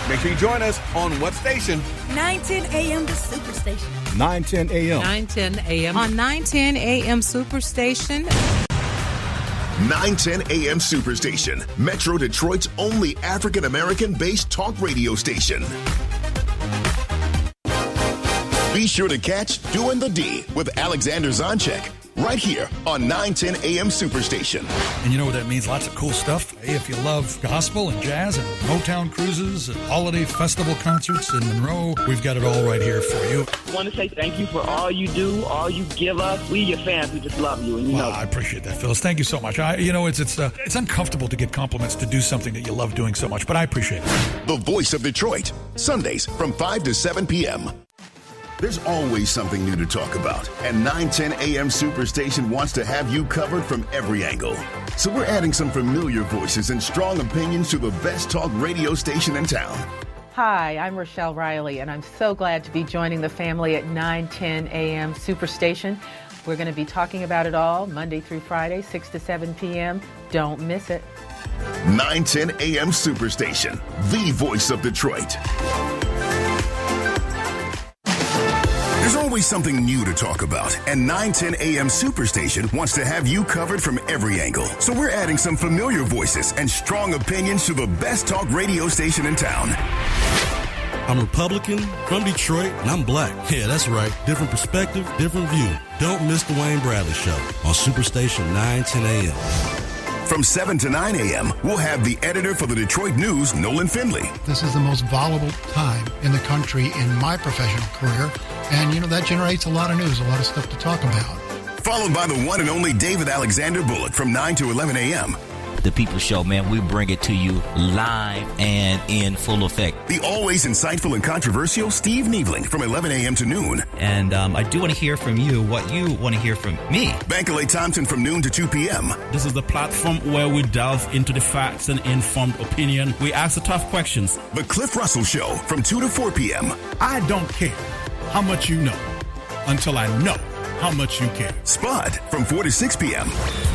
Make sure you join us on what station? 910 a.m. The Superstation. 910 a.m. 910 a.m. On 910 a.m. Superstation. 910 a.m. Superstation, Metro Detroit's only African-American-based talk radio station. Be sure to catch Doing the D with Alexander Zonchek right here on 910 a.m. Superstation. And you know what that means? Lots of cool stuff. Hey, if you love gospel and jazz and Motown cruises and holiday festival concerts in Monroe, we've got it all right here for you. I want to say thank you for all you do, all you give us. We, your fans, we just love you. And you know. I appreciate that, Phyllis. Thank you so much. It's uncomfortable to get compliments to do something that you love doing so much, but I appreciate it. The Voice of Detroit, Sundays from 5 to 7 p.m. There's always something new to talk about, and 910 a.m. Superstation wants to have you covered from every angle. So we're adding some familiar voices and strong opinions to the best talk radio station in town. Hi, I'm Rochelle Riley, and I'm so glad to be joining the family at 910 a.m. Superstation. We're going to be talking about it all Monday through Friday, 6 to 7 p.m. Don't miss it. 910 a.m. Superstation, the voice of Detroit. There's always something new to talk about, and 910 a.m. Superstation wants to have you covered from every angle. So we're adding some familiar voices and strong opinions to the best talk radio station in town. I'm Republican, from Detroit, and I'm black. Yeah, that's right. Different perspective, different view. Don't miss the Wayne Bradley Show on Superstation 910 a.m. From 7 to 9 a.m., we'll have the editor for the Detroit News, Nolan Finley. This is the most volatile time in the country in my professional career. And, that generates a lot of news, a lot of stuff to talk about. Followed by the one and only David Alexander Bullock from 9 to 11 a.m. The People Show, man, we bring it to you live and in full effect. The always insightful and controversial Steve Niebling from 11 a.m. to noon. And I do want to hear from you what you want to hear from me. Bankalei Thompson from noon to 2 p.m. This is the platform where we delve into the facts and informed opinion. We ask the tough questions. The Cliff Russell Show from 2 to 4 p.m. I don't care how much you know until I know how much you care. Spud from 4 to 6 p.m.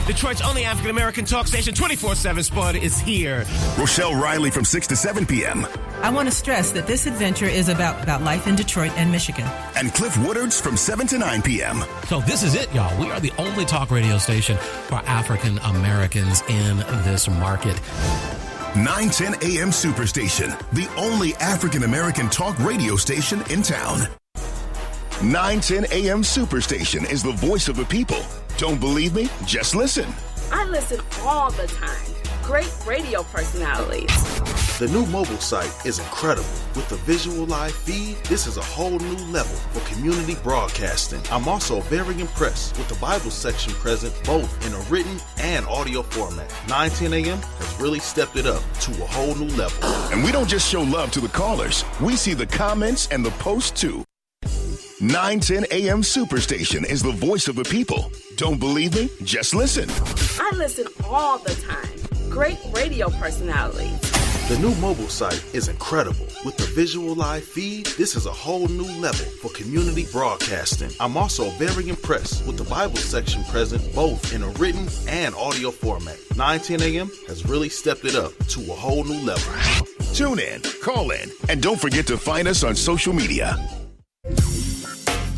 Detroit's only African-American talk station, 24/7 Spud is here. Rochelle Riley from 6 to 7 p.m. I want to stress that this adventure is about life in Detroit and Michigan. And Cliff Woodards from 7 to 9 p.m. So this is it, y'all. We are the only talk radio station for African-Americans in this market. 910 a.m. Superstation, the only African-American talk radio station in town. 910 a.m. Superstation is the voice of the people. Don't believe me? Just listen. I listen all the time. Great radio personalities. The new mobile site is incredible. With the visual live feed, this is a whole new level for community broadcasting. I'm also very impressed with the Bible section present both in a written and audio format. 910 a.m. has really stepped it up to a whole new level. And we don't just show love to the callers. We see the comments and the posts too. 910 a.m. Superstation is the voice of the people. Don't believe me? Just listen. I listen all the time. Great radio personalities. The new mobile site is incredible. With the visual live feed, this is a whole new level for community broadcasting. I'm also very impressed with the Bible section present both in a written and audio format. 910 a.m. has really stepped it up to a whole new level. Tune in, call in, and don't forget to find us on social media.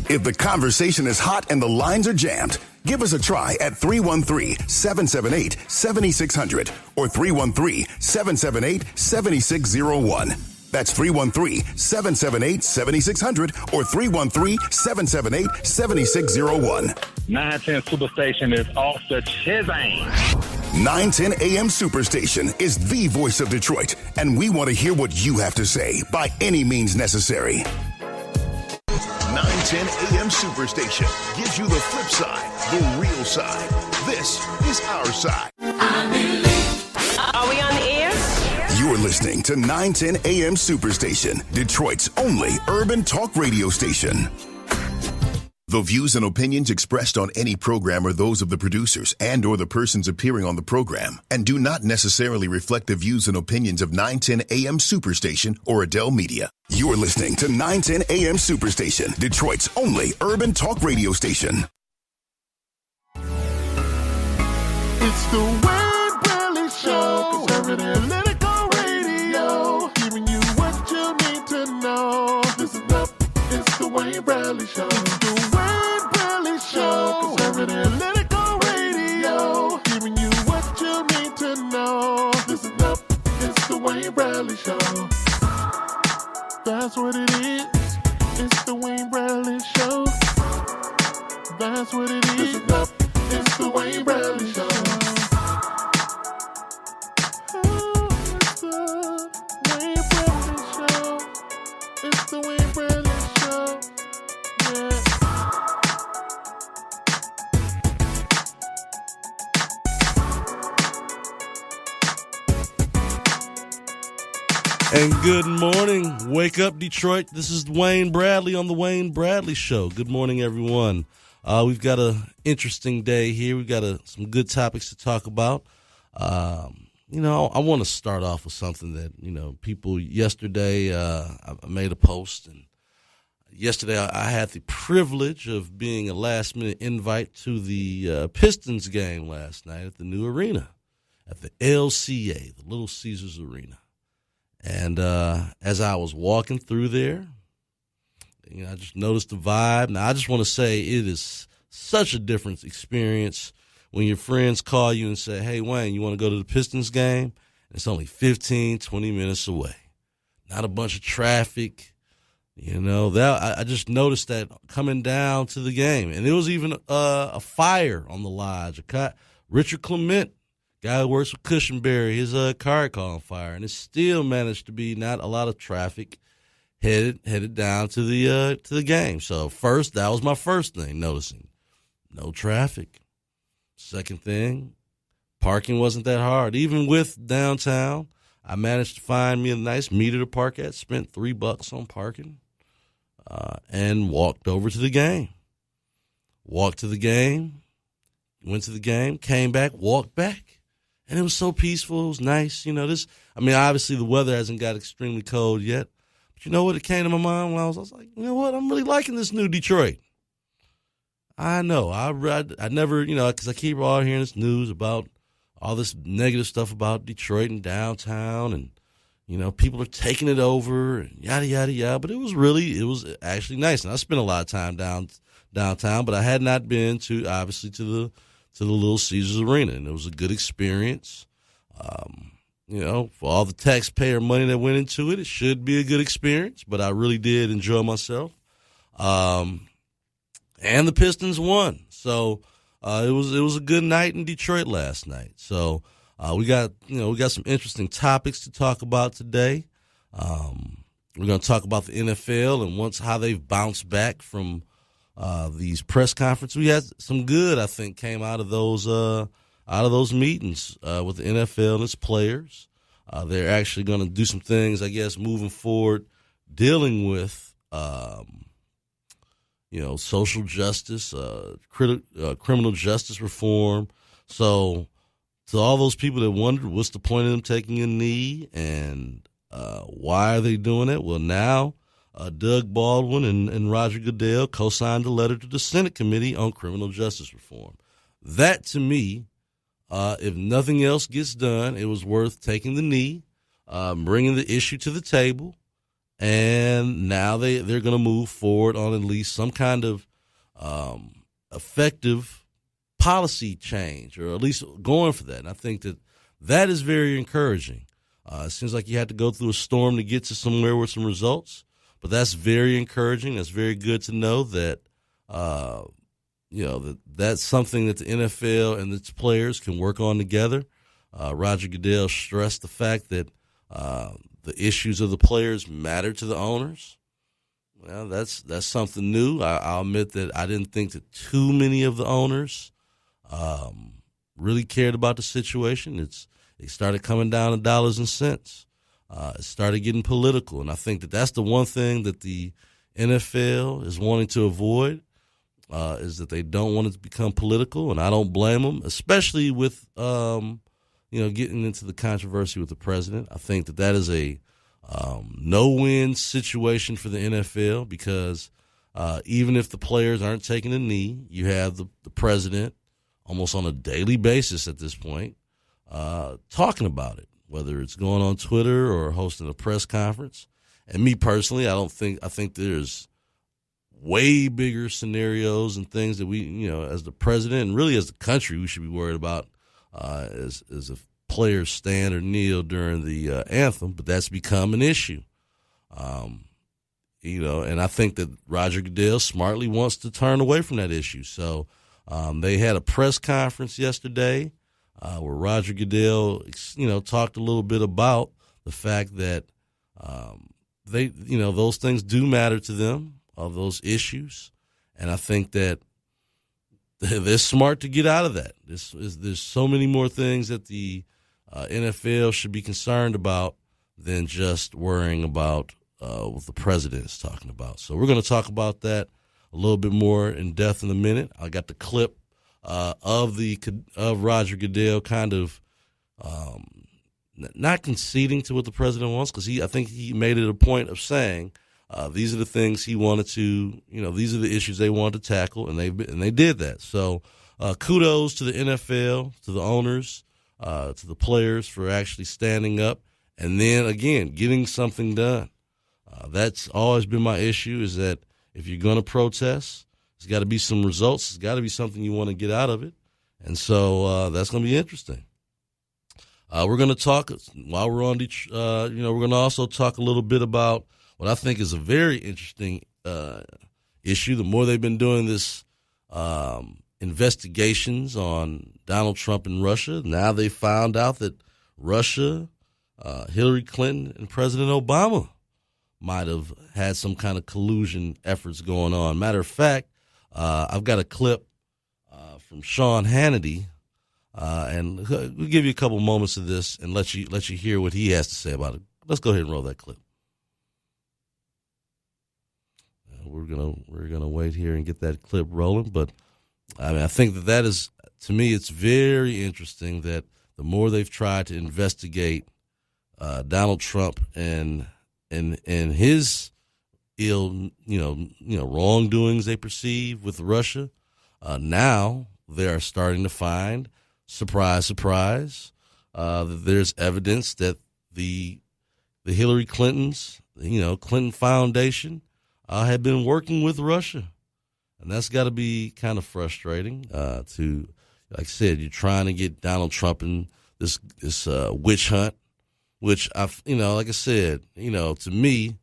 If the conversation is hot and the lines are jammed, give us a try at 313-778-7600 or 313-778-7601. That's 313-778-7600 or 313-778-7601. 910 Superstation is off the chisane. 910 a.m. Superstation is the voice of Detroit, and we want to hear what you have to say by any means necessary. 910 a.m. Superstation gives you the flip side, the real side. This is our side. I believe. Are we on the air? You're listening to 910 a.m. Superstation, Detroit's only urban talk radio station. The views and opinions expressed on any program are those of the producers and or the persons appearing on the program and do not necessarily reflect the views and opinions of 910 a.m. Superstation or Adele Media. You're listening to 910 a.m. Superstation, Detroit's only urban talk radio station. It's the Wayne Bradley Show, conservative political radio, giving you what you Wayne Bradley Show. That's what it is. It's the Wayne Bradley Show. That's what it is. Listen up. It's the Wayne Bradley Show. It's the Wayne Bradley Show. Yeah. And good morning. Wake up, Detroit. This is Wayne Bradley on the Wayne Bradley Show. Good morning, everyone. We've got an interesting day here. We've got some good topics to talk about. I want to start off with something that, people yesterday, I made a post, and yesterday I had the privilege of being a last-minute invite to the Pistons game last night at the new arena, at the LCA, the Little Caesars Arena. And as I was walking through there, I just noticed the vibe. Now, I just want to say it is such a different experience when your friends call you and say, hey, Wayne, you want to go to the Pistons game? And it's only 15, 20 minutes away. Not a bunch of traffic. I just noticed that coming down to the game. And there was even a fire on the lodge. Richard Clement, guy who works with Cushionberry, his car caught on fire. And it still managed to be not a lot of traffic headed down to the game. So that was my first thing, noticing no traffic. Second thing, parking wasn't that hard. Even with downtown, I managed to find me a nice meter to park at, spent $3 on parking, and walked over to the game. Walked to the game, went to the game, came back, walked back. And it was so peaceful. It was nice. Obviously the weather hasn't got extremely cold yet. But you know what? It came to my mind when I was like, you know what? I'm really liking this new Detroit. I know. I never, because I keep all hearing this news about all this negative stuff about Detroit and downtown, and, people are taking it over and yada, yada, yada. But it was actually nice. And I spent a lot of time downtown, but I had not been to the Little Caesars Arena, and it was a good experience. For all the taxpayer money that went into it, it should be a good experience, but I really did enjoy myself. And the Pistons won. So it was a good night in Detroit last night. So we got some interesting topics to talk about today. We're going to talk about the NFL and how they've bounced back from these press conferences. We had some good, I think, came out of those meetings with the NFL and its players. They're actually going to do some things, I guess, moving forward, dealing with social justice, criminal justice reform. So to all those people that wondered what's the point of them taking a knee and why are they doing it? Well, now Doug Baldwin and Roger Goodell co-signed a letter to the Senate Committee on Criminal Justice Reform. That, to me, if nothing else gets done, it was worth taking the knee, bringing the issue to the table, and now they're going to move forward on at least some kind of effective policy change, or at least going for that. And I think that is very encouraging. It seems like you had to go through a storm to get to somewhere with some results. But that's very encouraging. That's very good to know that, that's something that the NFL and its players can work on together. Roger Goodell stressed the fact that the issues of the players matter to the owners. Well, that's something new. I'll admit that I didn't think that too many of the owners really cared about the situation. It started coming down to dollars and cents. It started getting political, and I think that's the one thing that the NFL is wanting to avoid, is that they don't want it to become political, and I don't blame them, especially with getting into the controversy with the president. I think that is a no-win situation for the NFL because even if the players aren't taking a knee, you have the president almost on a daily basis at this point talking about it, whether it's going on Twitter or hosting a press conference. And me personally, I think there's way bigger scenarios and things that we, as the president and really as the country, we should be worried about as a players stand or kneel during the anthem, but that's become an issue. And I think that Roger Goodell smartly wants to turn away from that issue. So they had a press conference yesterday where Roger Goodell, talked a little bit about the fact that those things do matter to them, of those issues. And I think that they're smart to get out of that. There's so many more things that the NFL should be concerned about than just worrying about what the president is talking about. So we're going to talk about that a little bit more in depth in a minute. I got the clip of Roger Goodell kind of not conceding to what the president wants, because I think he made it a point of saying these are the things he wanted to, these are the issues they wanted to tackle, and they did that. So kudos to the NFL, to the owners, to the players for actually standing up and then, again, getting something done. That's always been my issue, is that if you're going to protest, there's got to be some results. There's got to be something you want to get out of it. And so that's going to be interesting. We're going to talk, while we're on, we're going to also talk a little bit about what I think is a very interesting issue. The more they've been doing this investigations on Donald Trump and Russia, now they found out that Russia, Hillary Clinton, and President Obama might have had some kind of collusion efforts going on. Matter of fact, I've got a clip from Sean Hannity, and we'll give you a couple moments of this and let you hear what he has to say about it. Let's go ahead and roll that clip. We're gonna wait here and get that clip rolling, but I think that is, to me, it's very interesting that the more they've tried to investigate Donald Trump and his wrongdoings they perceive with Russia, now they are starting to find, surprise, surprise, that there's evidence that the Hillary Clintons, Clinton Foundation, had been working with Russia. And that's got to be kind of frustrating to, like I said, you're trying to get Donald Trump in this witch hunt, which like I said, to me,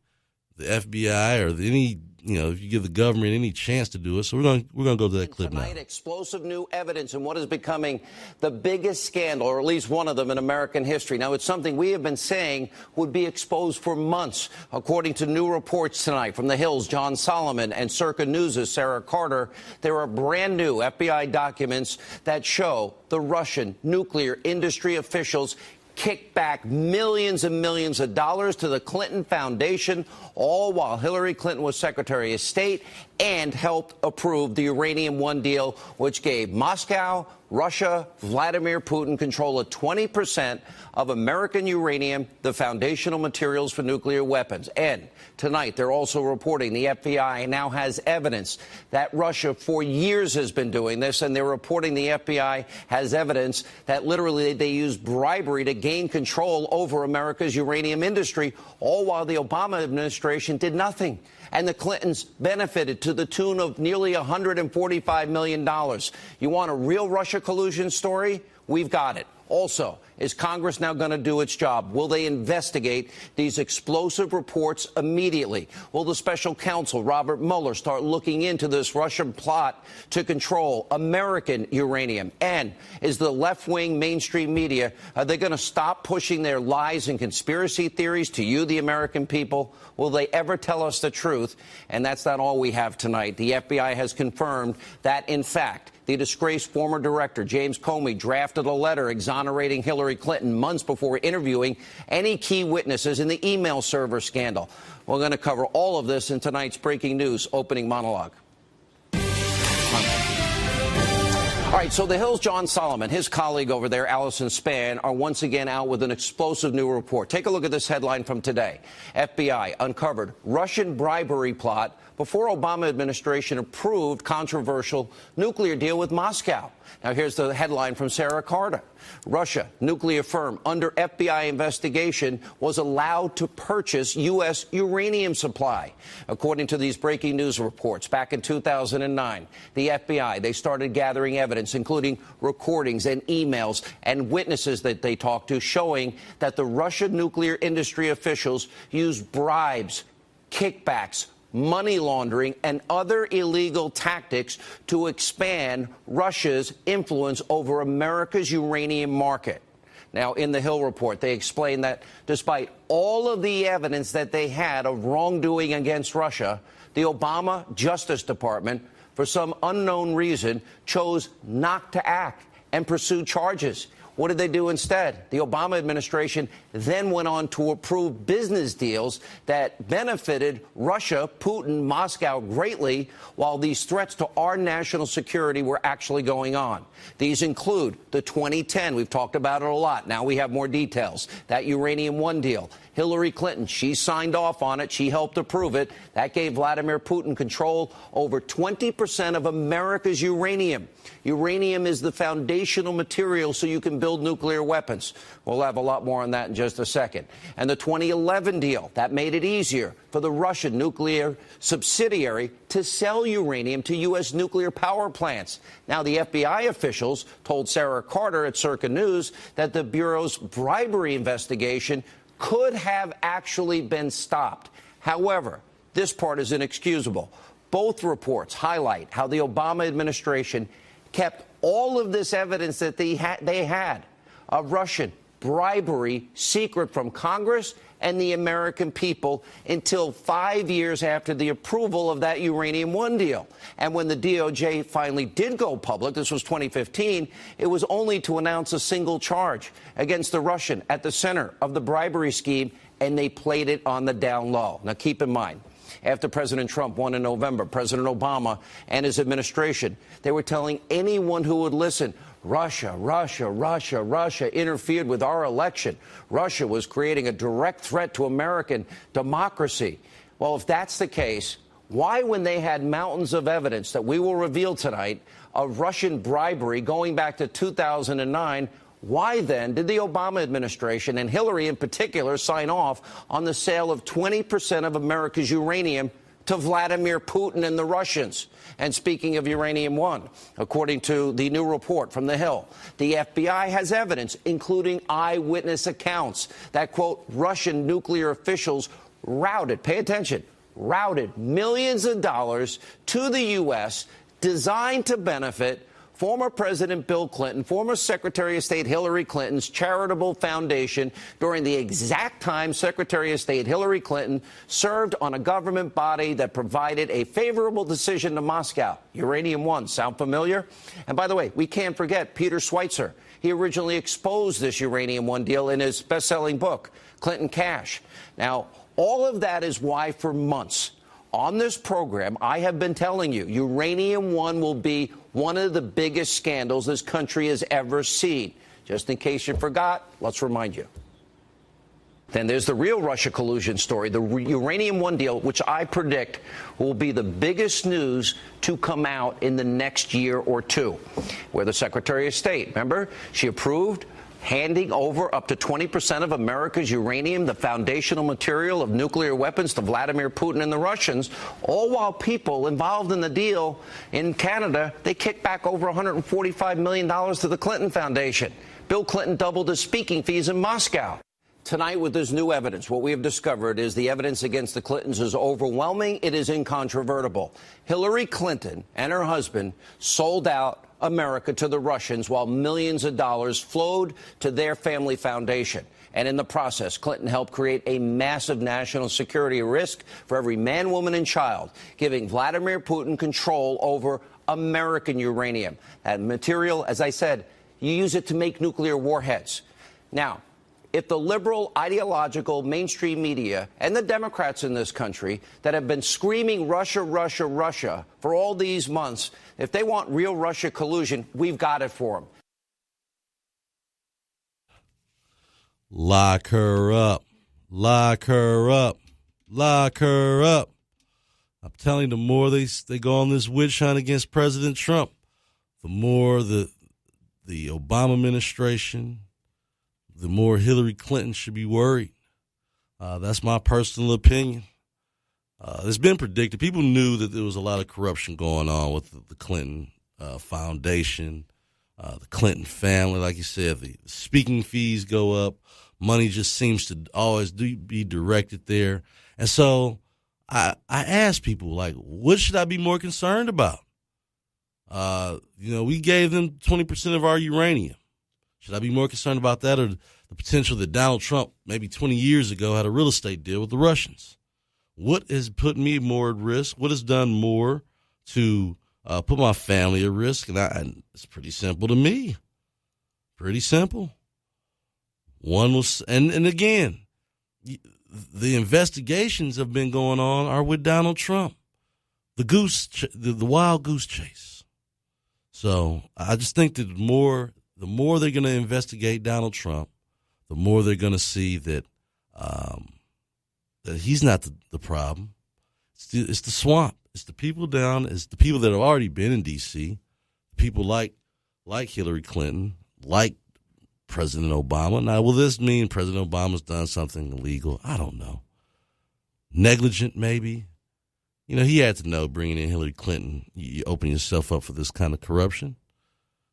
the FBI or any, if you give the government any chance to do it. So we're going to go to that clip now. Explosive new evidence in what is becoming the biggest scandal, or at least one of them, in American history. Now, it's something we have been saying would be exposed for months, according to new reports tonight from The Hill's John Solomon and Circa News' Sarah Carter. There are brand new FBI documents that show the Russian nuclear industry officials kicked back millions and millions of dollars to the Clinton Foundation, all while Hillary Clinton was Secretary of State and helped approve the Uranium One deal, which gave Moscow, Russia, Vladimir Putin control of 20% of American uranium, the foundational materials for nuclear weapons. And tonight, they're also reporting the FBI now has evidence that Russia for years has been doing this, and they're reporting the FBI has evidence that literally they used bribery to gain control over America's uranium industry, all while the Obama administration did nothing. And the Clintons benefited to the tune of nearly $145 million. You want a real Russia collusion story? We've got it. Also, is Congress now going to do its job? Will they investigate these explosive reports immediately? Will the special counsel, Robert Mueller, start looking into this Russian plot to control American uranium? And is the left-wing mainstream media, are they going to stop pushing their lies and conspiracy theories to you, the American people? Will they ever tell us the truth? And that's not all we have tonight. The FBI has confirmed that, in fact, the disgraced former director, James Comey, drafted a letter exonerating Hillary Clinton months before interviewing any key witnesses in the email server scandal. We're going to cover all of this in tonight's Breaking News opening monologue. All right, so The Hill's John Solomon, his colleague over there, Allison Spann, are once again out with an explosive new report. Take a look at this headline from today. FBI uncovered Russian bribery plot before Obama administration approved controversial nuclear deal with Moscow. Now, here's the headline from Sarah Carter. Russia, nuclear firm under FBI investigation, was allowed to purchase U.S. uranium supply. According to these breaking news reports, back in 2009, the FBI, they started gathering evidence evidence, including recordings and emails and witnesses that they talked to, showing that the Russian nuclear industry officials used bribes, kickbacks, money laundering, and other illegal tactics to expand Russia's influence over America's uranium market. Now, in the Hill report, they explain that despite all of the evidence that they had of wrongdoing against Russia, the Obama Justice Department, for some unknown reason, chose not to act and pursue charges. What did they do instead? The Obama administration then went on to approve business deals that benefited Russia, Putin, Moscow greatly, while these threats to our national security were actually going on. These include the 2010, we've talked about it a lot, now we have more details, that Uranium One deal. Hillary Clinton, she signed off on it, she helped approve it. That gave Vladimir Putin control over 20% of America's uranium. Uranium is the foundational material so you can build nuclear weapons. We'll have a lot more on that in just a second. And the 2011 deal, that made it easier for the Russian nuclear subsidiary to sell uranium to U.S. nuclear power plants. Now, the FBI officials told Sarah Carter at Circa News that the Bureau's bribery investigation could have actually been stopped. However, this part is inexcusable. Both reports highlight how the Obama administration kept all of this evidence that they had of Russian bribery secret from Congress and the American people until 5 years after the approval of that Uranium One deal. And when the DOJ finally did go public, this was 2015, it was only to announce a single charge against the Russian at the center of the bribery scheme, and they played it on the down low. Now, keep in mind, after President Trump won in November, President Obama and his administration, they were telling anyone who would listen, Russia interfered with our election. Russia was creating a direct threat to American democracy. Well, if that's the case, why, when they had mountains of evidence that we will reveal tonight of Russian bribery going back to 2009, why then did the Obama administration, and Hillary in particular, sign off on the sale of 20% of America's uranium to Vladimir Putin and the Russians? And speaking of Uranium One, according to the new report from the Hill, the FBI has evidence, including eyewitness accounts, that, quote, Russian nuclear officials routed, pay attention, routed millions of dollars to the U.S. designed to benefit former President Bill Clinton, former Secretary of State Hillary Clinton's charitable foundation during the exact time Secretary of State Hillary Clinton served on a government body that provided a favorable decision to Moscow. Uranium One, sound familiar? And by the way, we can't forget Peter Schweitzer. He originally exposed this Uranium One deal in his best-selling book, Clinton Cash. Now, all of that is why for months on this program, I have been telling you, Uranium One will be one of the biggest scandals this country has ever seen. Just in case you forgot, let's remind you. Then there's the real Russia collusion story, the Uranium One deal, which I predict will be the biggest news to come out in the next year or two, where the Secretary of State, remember, she approved handing over up to 20% of America's uranium, the foundational material of nuclear weapons, to Vladimir Putin and the Russians, all while people involved in the deal in Canada, they kicked back over $145 million to the Clinton Foundation. Bill Clinton doubled his speaking fees in Moscow. Tonight, with this new evidence, what we have discovered is the evidence against the Clintons is overwhelming. It is incontrovertible. Hillary Clinton and her husband sold out America to the Russians while millions of dollars flowed to their family foundation. And in the process, Clinton helped create a massive national security risk for every man, woman, and child, giving Vladimir Putin control over American uranium. That material, as I said, you use it to make nuclear warheads. Now, if the liberal, ideological, mainstream media and the Democrats in this country that have been screaming Russia, Russia, Russia for all these months, if they want real Russia collusion, we've got it for them. Lock her up. Lock her up. Lock her up. I'm telling you, the more they go on this witch hunt against President Trump, the more the Obama administration, the more Hillary Clinton should be worried. That's my personal opinion. It's been predicted. People knew that there was a lot of corruption going on with the Clinton Foundation. the Clinton family, like you said, the speaking fees go up. Money just seems to always be directed there. And so I asked people, like, what should I be more concerned about? We gave them 20% of our uranium. Should I be more concerned about that, or the potential that Donald Trump, maybe 20 years ago, had a real estate deal with the Russians? What has put me more at risk? What has done more to put my family at risk? And it's pretty simple to me. Pretty simple. One was, and again, the investigations have been going on are with Donald Trump, the wild goose chase. So I just think that the more they're going to investigate Donald Trump, the more they're going to see that that he's not the problem. It's the swamp. It's the people it's the people that have already been in D.C., people like Hillary Clinton, like President Obama. Now, will this mean President Obama's done something illegal? I don't know. Negligent, maybe. He had to know, bringing in Hillary Clinton, you open yourself up for this kind of corruption.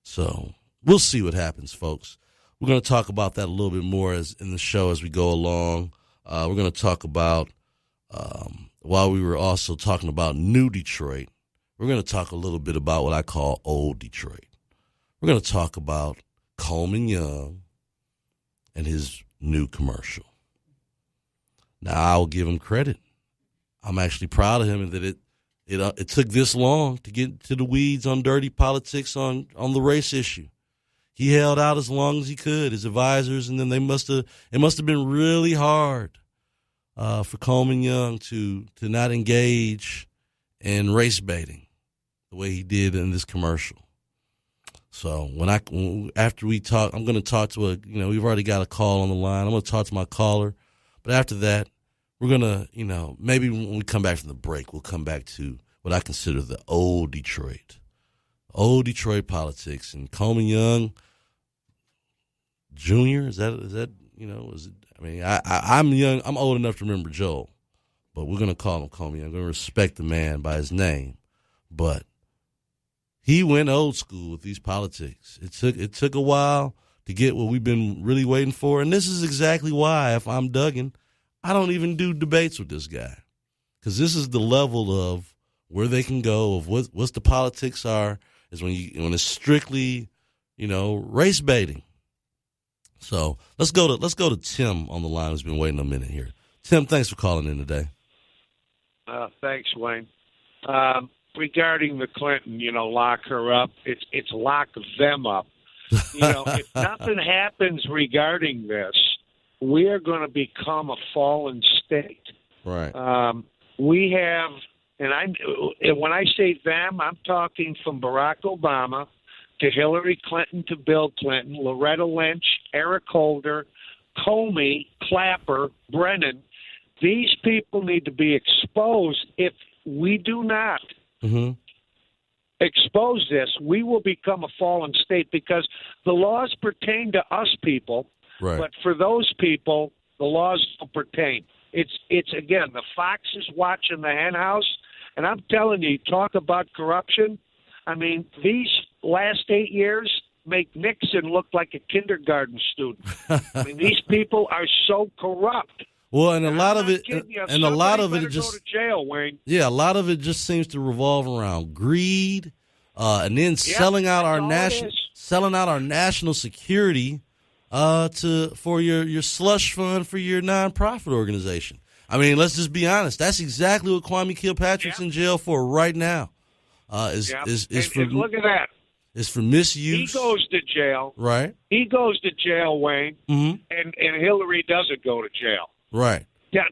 So we'll see what happens, folks. We're going to talk about that a little bit more in the show as we go along. We're going to talk about, while we were also talking about new Detroit, we're going to talk a little bit about what I call old Detroit. We're going to talk about Coleman Young and his new commercial. Now, I'll give him credit. I'm actually proud of him that it took this long to get to the weeds on dirty politics on the race issue. He held out as long as he could, his advisors, and then it must have been really hard for Coleman Young to not engage in race baiting the way he did in this commercial. So after we talk, I'm going to talk to we've already got a call on the line. I'm going to talk to my caller, but after that, we're going to, maybe when we come back from the break, we'll come back to what I consider the old Detroit politics. And Coleman Young Jr., is it? I'm young. I'm old enough to remember Joel, but we're going to call him Coleman Young. I'm going to respect the man by his name, but he went old school with these politics. It took a while to get what we've been really waiting for, and this is exactly why, if I'm Duggan, I don't even do debates with this guy, because this is the level of where they can go of what's the politics are is when it's strictly, race baiting. So let's go to Tim on the line, who's been waiting a minute here. Tim, thanks for calling in today. Thanks, Wayne. Regarding the Clinton, lock her up. It's lock them up. If nothing happens regarding this, we are going to become a fallen state. Right. We have, and when I say them, I'm talking from Barack Obama to Hillary Clinton to Bill Clinton, Loretta Lynch, Eric Holder, Comey, Clapper, Brennan. These people need to be exposed. If we do not expose this, we will become a fallen state, because the laws pertain to us people. Right. But for those people, the laws don't pertain. It's again, the fox is watching the hen house, and I'm telling you, talk about corruption. I mean, these last 8 years make Nixon look like a kindergarten student. I mean, these people are so corrupt. Well, and a lot of it just go to jail, Wayne. Yeah, a lot of it just seems to revolve around greed, and then selling out our national security for your slush fund for your nonprofit organization. I mean, let's just be honest. That's exactly what Kwame Kilpatrick's in jail for right now. Is for look at that. It's for misuse. He goes to jail. Right. He goes to jail, Wayne, and Hillary doesn't go to jail. Right.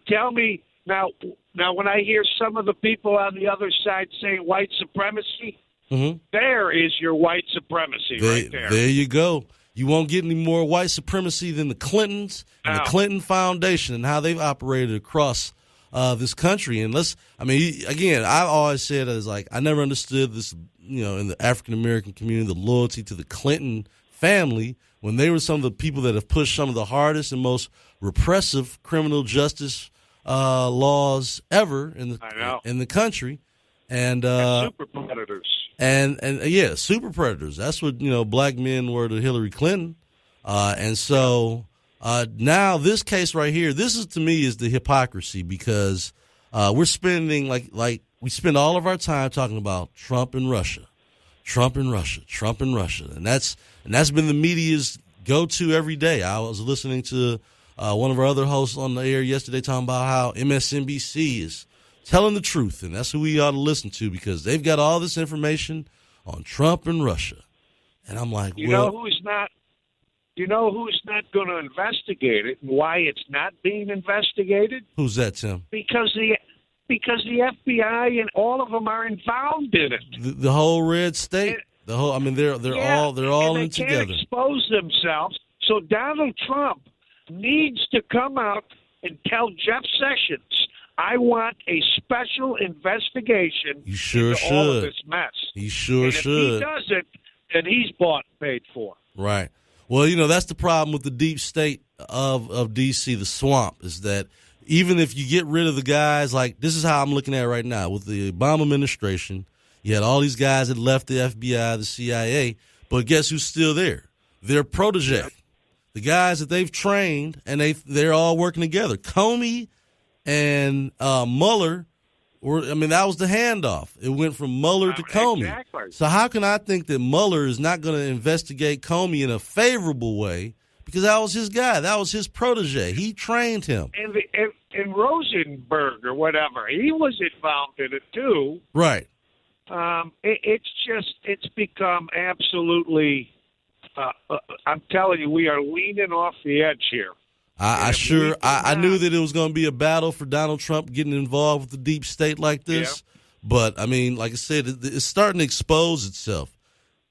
Tell me now. When I hear some of the people on the other side saying white supremacy, there is your white supremacy right there. There you go. You won't get any more white supremacy than the Clintons and the Clinton Foundation and how they've operated across this country. And again, I've always said I never understood this, in the African American community, the loyalty to the Clinton family when they were some of the people that have pushed some of the hardest and most repressive criminal justice laws ever in the country. And super predators. And yeah, super predators. That's what, black men were to Hillary Clinton. And so now this case right here, this is, to me, is the hypocrisy, because we're spending like we spend all of our time talking about Trump and Russia. And that's been the media's go-to every day. I was listening to one of our other hosts on the air yesterday talking about how MSNBC is telling the truth, and that's who we ought to listen to, because they've got all this information on Trump and Russia. And I'm like, you know who's not going to investigate it, and why it's not being investigated? Who's that, Tim? Because the FBI and all of them are involved in it. The whole red state. They're all in it together. They can't expose themselves. So Donald Trump needs to come out and tell Jeff Sessions, I want a special investigation into all of this mess. He sure should. If he does it, then he's bought and paid for. Right. Well, that's the problem with the deep state of D.C., the swamp, is that even if you get rid of the guys, like this is how I'm looking at it right now. With the Obama administration, you had all these guys that left the FBI, the CIA, but guess who's still there? Their protege. Yep. The guys that they've trained, and they're all working together. Comey and Mueller that was the handoff. It went from Mueller to Comey. Exactly. So how can I think that Mueller is not going to investigate Comey in a favorable way? Because that was his guy. That was his protege. He trained him. And Rosenberg or whatever, he was involved in it too. Right. It's become absolutely. I'm telling you, we are leaning off the edge here. I knew that it was going to be a battle for Donald Trump getting involved with the deep state like this. Yeah. But, like I said, it's starting to expose itself.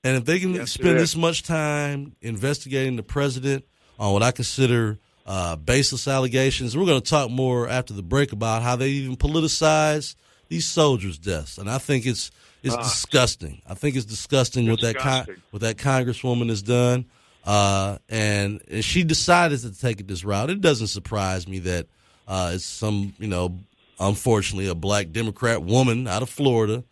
And if they can spend this much time investigating the president on what I consider baseless allegations, we're going to talk more after the break about how they even politicize these soldiers' deaths. And I think it's disgusting. I think it's disgusting what that congresswoman has done. And she decided to take it this route. It doesn't surprise me that it's some, unfortunately, a black Democrat woman out of Florida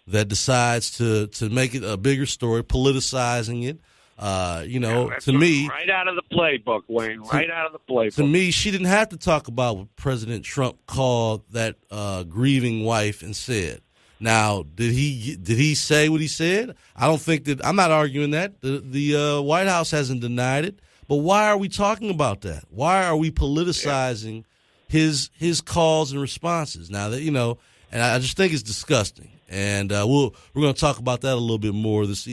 that decides to make it a bigger story, politicizing it. To me, right out of the playbook, Wayne. Right out of the playbook. To me, she didn't have to talk about what President Trump called that grieving wife and said. Now, did he say what he said? I don't think that. I'm not arguing that. The White House hasn't denied it. But why are we talking about that? Why are we politicizing his calls and responses? Now that and I just think it's disgusting. And we're going to talk about that a little bit more this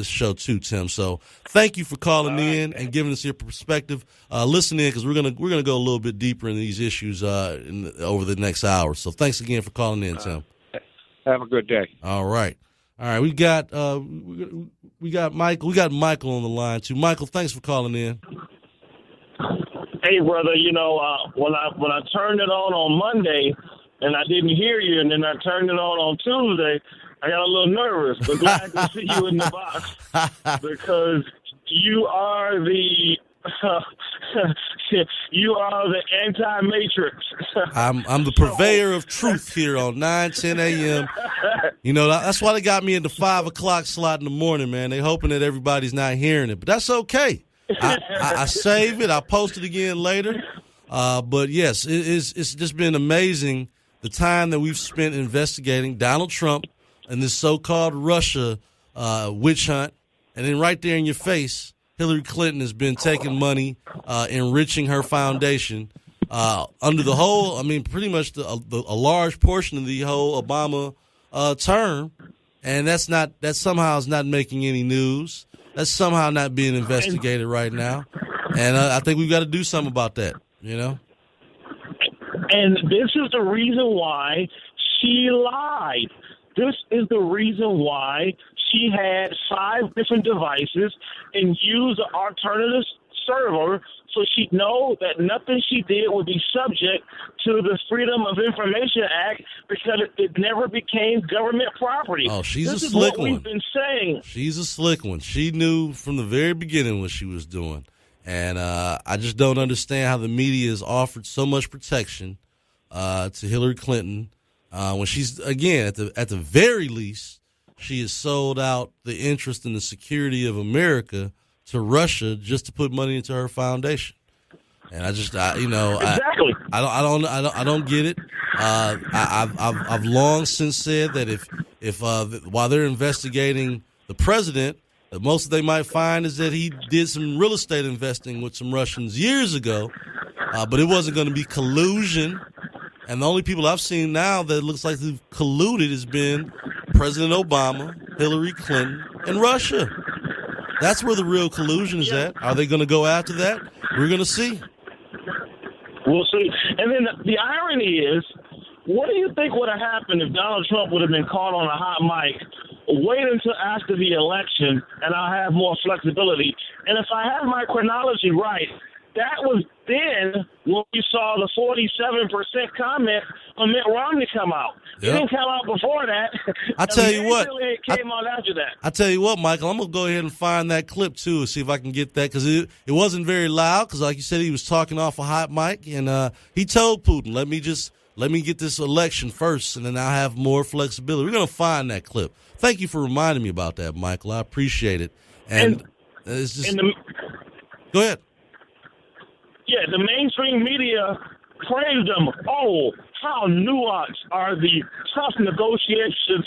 show too, Tim. So thank you for calling in and giving us your perspective. Listen in, because we're gonna go a little bit deeper in these issues over the next hour. So thanks again for calling in, Tim. Have a good day. All right. We got Michael. We got Michael on the line too. Michael, thanks for calling in. Hey, brother. When I turned it on Monday, and I didn't hear you, and then I turned it on Tuesday, I got a little nervous, but glad to see you in the box, because you are the anti-matrix. I'm the purveyor of truth here on 9:10 a.m. That's why they got me in the 5 o'clock slot in the morning, man. They hoping that everybody's not hearing it, but that's okay. I save it. I post it again later. But yes, it's just been amazing the time that we've spent investigating Donald Trump and this so-called Russia witch hunt, and then right there in your face, Hillary Clinton has been taking money, enriching her foundation under the whole, pretty much a large portion of the whole Obama term, and that somehow is not making any news. That's somehow not being investigated right now, and I think we've got to do something about that, And this is the reason why she lied. This is the reason why she had 5 different devices and used an alternative server, so she'd know that nothing she did would be subject to the Freedom of Information Act, because it never became government property. Oh, she's a slick one. We've been saying. She's a slick one. She knew from the very beginning what she was doing. And I just don't understand how the media has offered so much protection to Hillary Clinton when she's, again, at the very least, she has sold out the interest in the security of America to Russia just to put money into her foundation. And I don't get it. I've long since said that if while they're investigating the president, the most they might find is that he did some real estate investing with some Russians years ago, but it wasn't going to be collusion. And the only people I've seen now that looks like they've colluded has been President Obama, Hillary Clinton, and Russia. That's where the real collusion is at. Are they going to go after that? We're going to see. We'll see. And then the irony is, what do you think would have happened if Donald Trump would have been caught on a hot mic? Wait until after the election, and I'll have more flexibility. And if I have my chronology right, that was then when we saw the 47% comment on Mitt Romney come out. It didn't come out before that. I tell you what. It came out after that. I tell you what, Michael, I'm going to go ahead and find that clip, too, and see if I can get that, because it wasn't very loud, because like you said, he was talking off a hot mic, and he told Putin, let me get this election first, and then I'll have more flexibility. We're going to find that clip. Thank you for reminding me about that, Michael. I appreciate it. And it's just go ahead. Yeah, the mainstream media praised them. Oh, how nuanced are the tough negotiations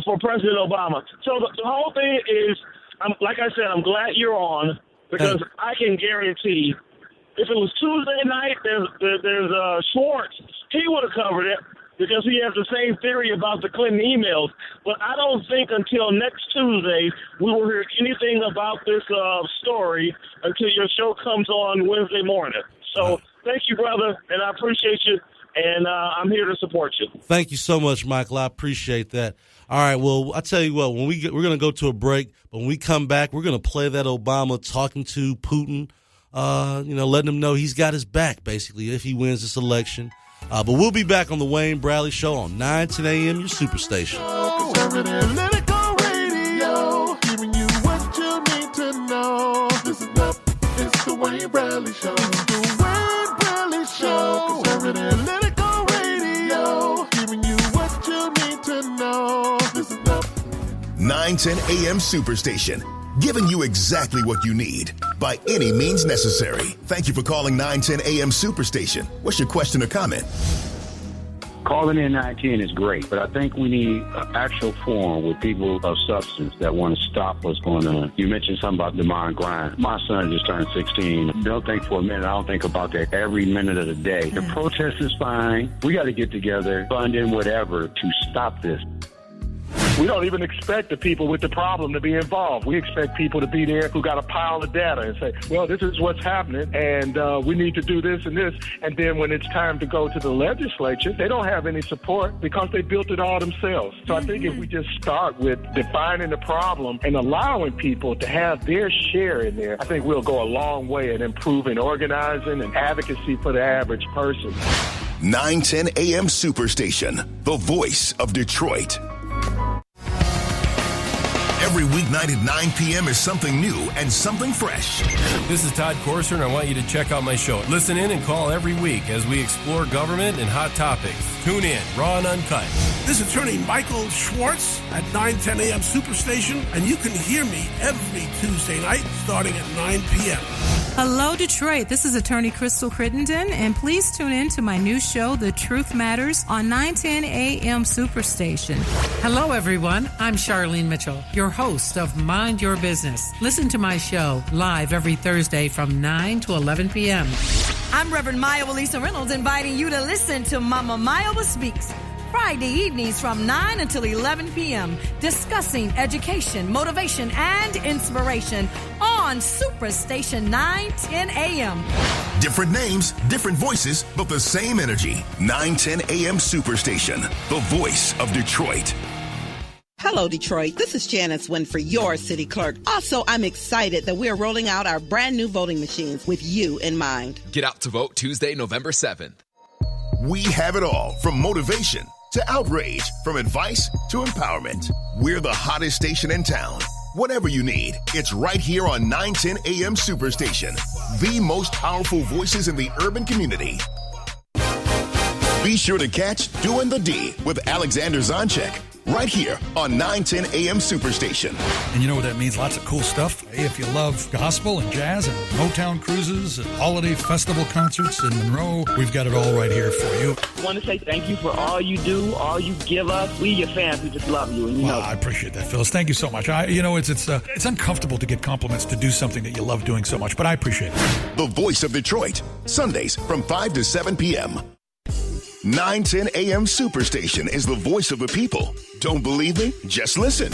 for President Obama. So the whole thing is, like I said, I'm glad you're on, because I can guarantee if it was Tuesday night, there's Schwartz. He would have covered it, because he has the same theory about the Clinton emails. But I don't think until next Tuesday we will hear anything about this story until your show comes on Wednesday morning. So thank you, brother, and I appreciate you, and I'm here to support you. Thank you so much, Michael. I appreciate that. All right, well, I tell you what, when we're going to go to a break, but when we come back, we're going to play that Obama talking to Putin, letting him know he's got his back, basically, if he wins this election. But we'll be back on the Wayne Bradley Show on 9:10 a.m., your superstation. Conservative Radio, giving you what you need to know. Listen up, it's the Wayne Bradley Show. It's the Wayne Bradley Show. Conservative Radio, giving you what you need to know. Listen up. 910 a.m. Superstation, giving you exactly what you need by any means necessary. Thank you for calling 910 a.m. Superstation. What's your question or comment? Calling in 910 is great, but I think we need an actual forum with people of substance that want to stop what's going on. You mentioned something about demand grind. My son just turned 16. Don't think for a minute. I don't think about that every minute of the day. The protest is fine. We got to get together, funding, whatever, to stop this. We don't even expect the people with the problem to be involved. We expect people to be there who got a pile of data and say, well, this is what's happening, and we need to do this and this. And then when it's time to go to the legislature, they don't have any support because they built it all themselves. So I think if we just start with defining the problem and allowing people to have their share in there, I think we'll go a long way in improving organizing and advocacy for the average person. 910 a.m. Superstation, the voice of Detroit. Every weeknight at 9 p.m. is something new and something fresh. This is Todd Corser, and I want you to check out my show. Listen in and call every week as we explore government and hot topics. Tune in, raw and uncut. This is attorney Michael Schwartz at 9:10 a.m. Superstation, and you can hear me every Tuesday night starting at 9 p.m. Hello, Detroit. This is attorney Crystal Crittenden, and please tune in to my new show, The Truth Matters, on 9:10 a.m. Superstation. Hello, everyone. I'm Charlene Mitchell, your host of Mind Your Business. Listen to my show live every Thursday from 9 to 11 p.m. I'm Reverend Maya Lisa Reynolds, inviting you to listen to Mama Maya Speaks Friday evenings from 9 until 11 p.m., discussing education, motivation, and inspiration on Superstation 910 a.m. Different names, different voices, but the same energy. 910 a.m. Superstation, the voice of Detroit. Hello, Detroit. This is Janice Winfrey, your city clerk. Also, I'm excited that we're rolling out our brand new voting machines with you in mind. Get out to vote Tuesday, November 7th. We have it all, from motivation to outrage, from advice to empowerment. We're the hottest station in town. Whatever you need, it's right here on 910 a.m. Superstation, the most powerful voices in the urban community. Be sure to catch Doing the D with Alexander Zonchek right here on 910 AM Superstation. And you know what that means? Lots of cool stuff. Hey, if you love gospel and jazz and Motown cruises and holiday festival concerts in Monroe, we've got it all right here for you. I want to say thank you for all you do, all you give us. We, your fans, we just love you. And you know, I appreciate that, Phyllis. Thank you so much. It's uncomfortable to get compliments to do something that you love doing so much, but I appreciate it. The voice of Detroit, Sundays from 5 to 7 p.m. 910 AM Superstation is the voice of the people. Don't believe me? Just listen.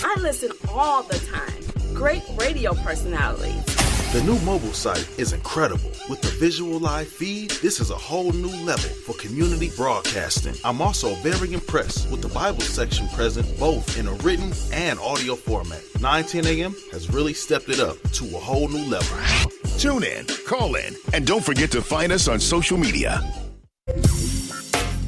I listen all the time. Great radio personalities. The new mobile site is incredible. With the visual live feed, this is a whole new level for community broadcasting. I'm also very impressed with the Bible section present both in a written and audio format. 910 AM has really stepped it up to a whole new level. Tune in, call in, and don't forget to find us on social media.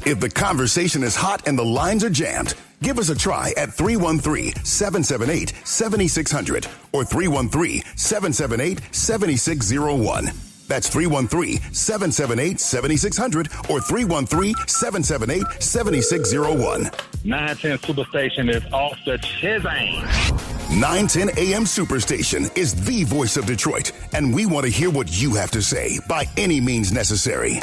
If the conversation is hot and the lines are jammed, give us a try at 313-778-7600 or 313-778-7601. That's 313-778-7600 or 313-778-7601. 910 Superstation is off the chisane. 910 AM Superstation is the voice of Detroit, and we want to hear what you have to say by any means necessary.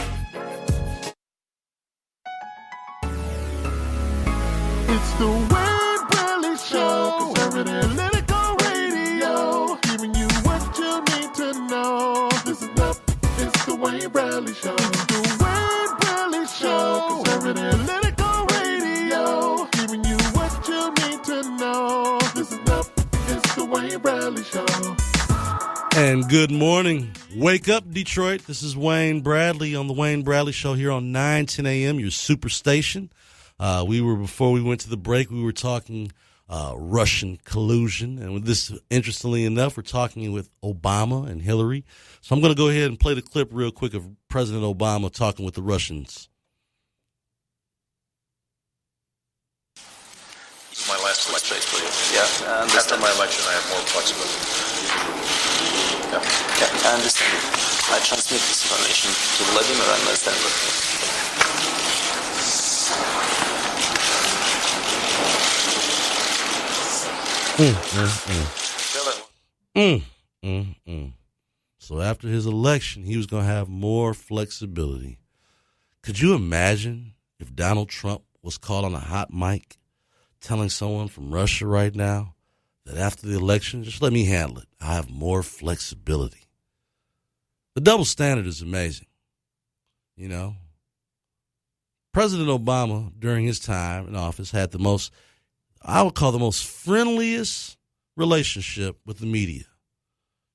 It's the Wayne Bradley Show, conservative analytical radio, giving you what you need to know. Listen up, it's the Wayne Bradley Show. It's the Wayne Bradley Show, conservative analytical radio, giving you what you need to know. Listen up, it's the Wayne Bradley Show. And good morning. Wake up, Detroit. This is Wayne Bradley on the Wayne Bradley Show here on 910 AM, your superstation. Before we went to the break, we were talking Russian collusion. And with this, interestingly enough, we're talking with Obama and Hillary. So I'm going to go ahead and play the clip real quick of President Obama talking with the Russians. This is my last space, please. Yeah, after my election, I have more flexibility. Yeah, I understand. I transmit this information to Vladimir and understand So after his election, he was going to have more flexibility. Could you imagine if Donald Trump was caught on a hot mic telling someone from Russia right now that after the election, just let me handle it. I have more flexibility. The double standard is amazing. You know, President Obama, during his time in office, had the most, I would call the most friendliest relationship with the media.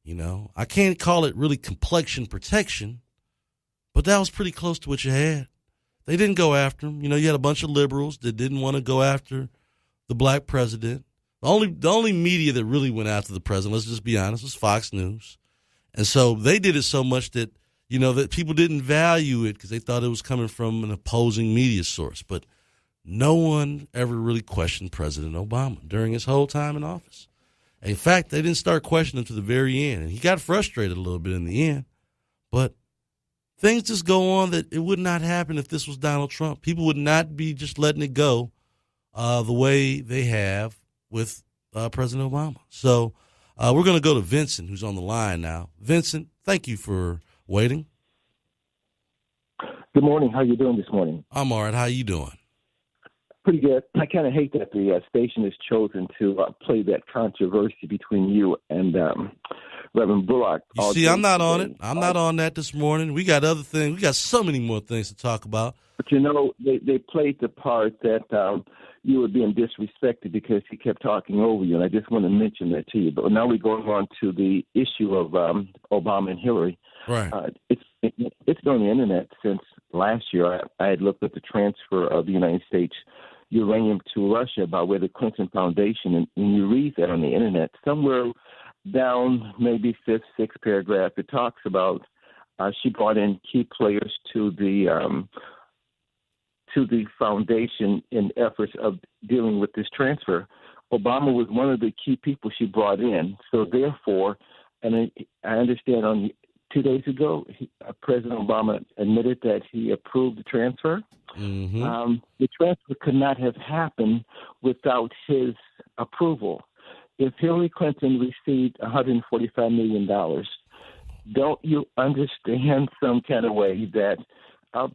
You know, I can't call it really complexion protection, but that was pretty close to what you had. They didn't go after him. You know, you had a bunch of liberals that didn't want to go after the black president. The only media that really went after the president, let's just be honest, was Fox News. And so they did it so much that, you know, that people didn't value it because they thought it was coming from an opposing media source. But no one ever really questioned President Obama during his whole time in office. In fact, they didn't start questioning him to the very end. And he got frustrated a little bit in the end. But things just go on that it would not happen if this was Donald Trump. People would not be just letting it go the way they have with President Obama. So we're going to go to Vincent, who's on the line now. Vincent, thank you for waiting. Good morning. How are you doing this morning? I'm all right. How you doing? Pretty good. I kind of hate that the station has chosen to play that controversy between you and Reverend Bullock. You see, I'm not on it. I'm not on that this morning. We got other things. We got so many more things to talk about. But, you know, they played the part that you were being disrespected because he kept talking over you, and I just want to mention that to you. But now we're going on to the issue of Obama and Hillary. Right. It's been on the Internet since last year. I had looked at the transfer of the United States uranium to Russia by way of the Clinton Foundation, and you read that on the Internet. Somewhere down maybe fifth, sixth paragraph, it talks about she brought in key players to the foundation in efforts of dealing with this transfer. Obama was one of the key people she brought in. So therefore, and I understand on 2 days ago, President Obama admitted that he approved the transfer. Mm-hmm. The transfer could not have happened without his approval. If Hillary Clinton received $145 million, don't you understand some kind of way that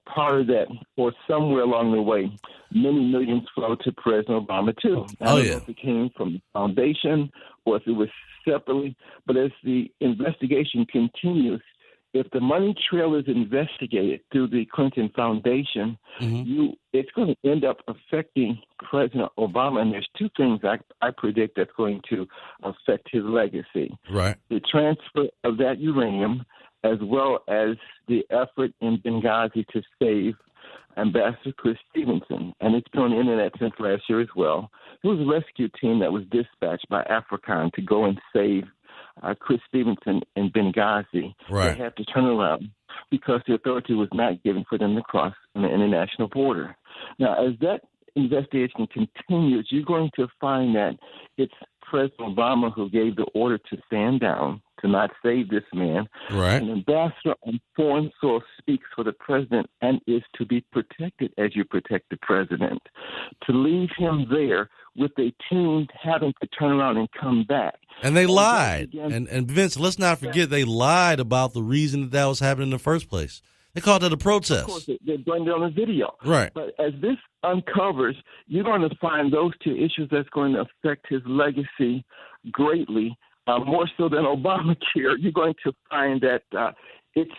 part of that, or somewhere along the way, many millions flow to President Obama, too? I don't know if it came from the foundation or if it was separately, but as the investigation continues, if the money trail is investigated through the Clinton Foundation, it's going to end up affecting President Obama. And there's two things I predict that's going to affect his legacy. Right. The transfer of that uranium, as well as the effort in Benghazi to save Ambassador Chris Stevenson. And it's been on the internet since last year as well. There was a rescue team that was dispatched by AFRICOM to go and save Chris Stevenson in Benghazi. Right. They had to turn around because the authority was not given for them to cross the international border. Now, as that investigation continues, you're going to find that it's President Obama who gave the order to stand down, to not save this man. Right. An ambassador on foreign soil speaks for the president and is to be protected as you protect the president. To leave him there with a team having to turn around and come back. And they lied. And Vince, let's not forget they lied about the reason that was happening in the first place. They called it a protest. Of course, they blamed it on the video. Right. But as this uncovers, you're going to find those two issues that's going to affect his legacy greatly, more so than Obamacare. You're going to find that it's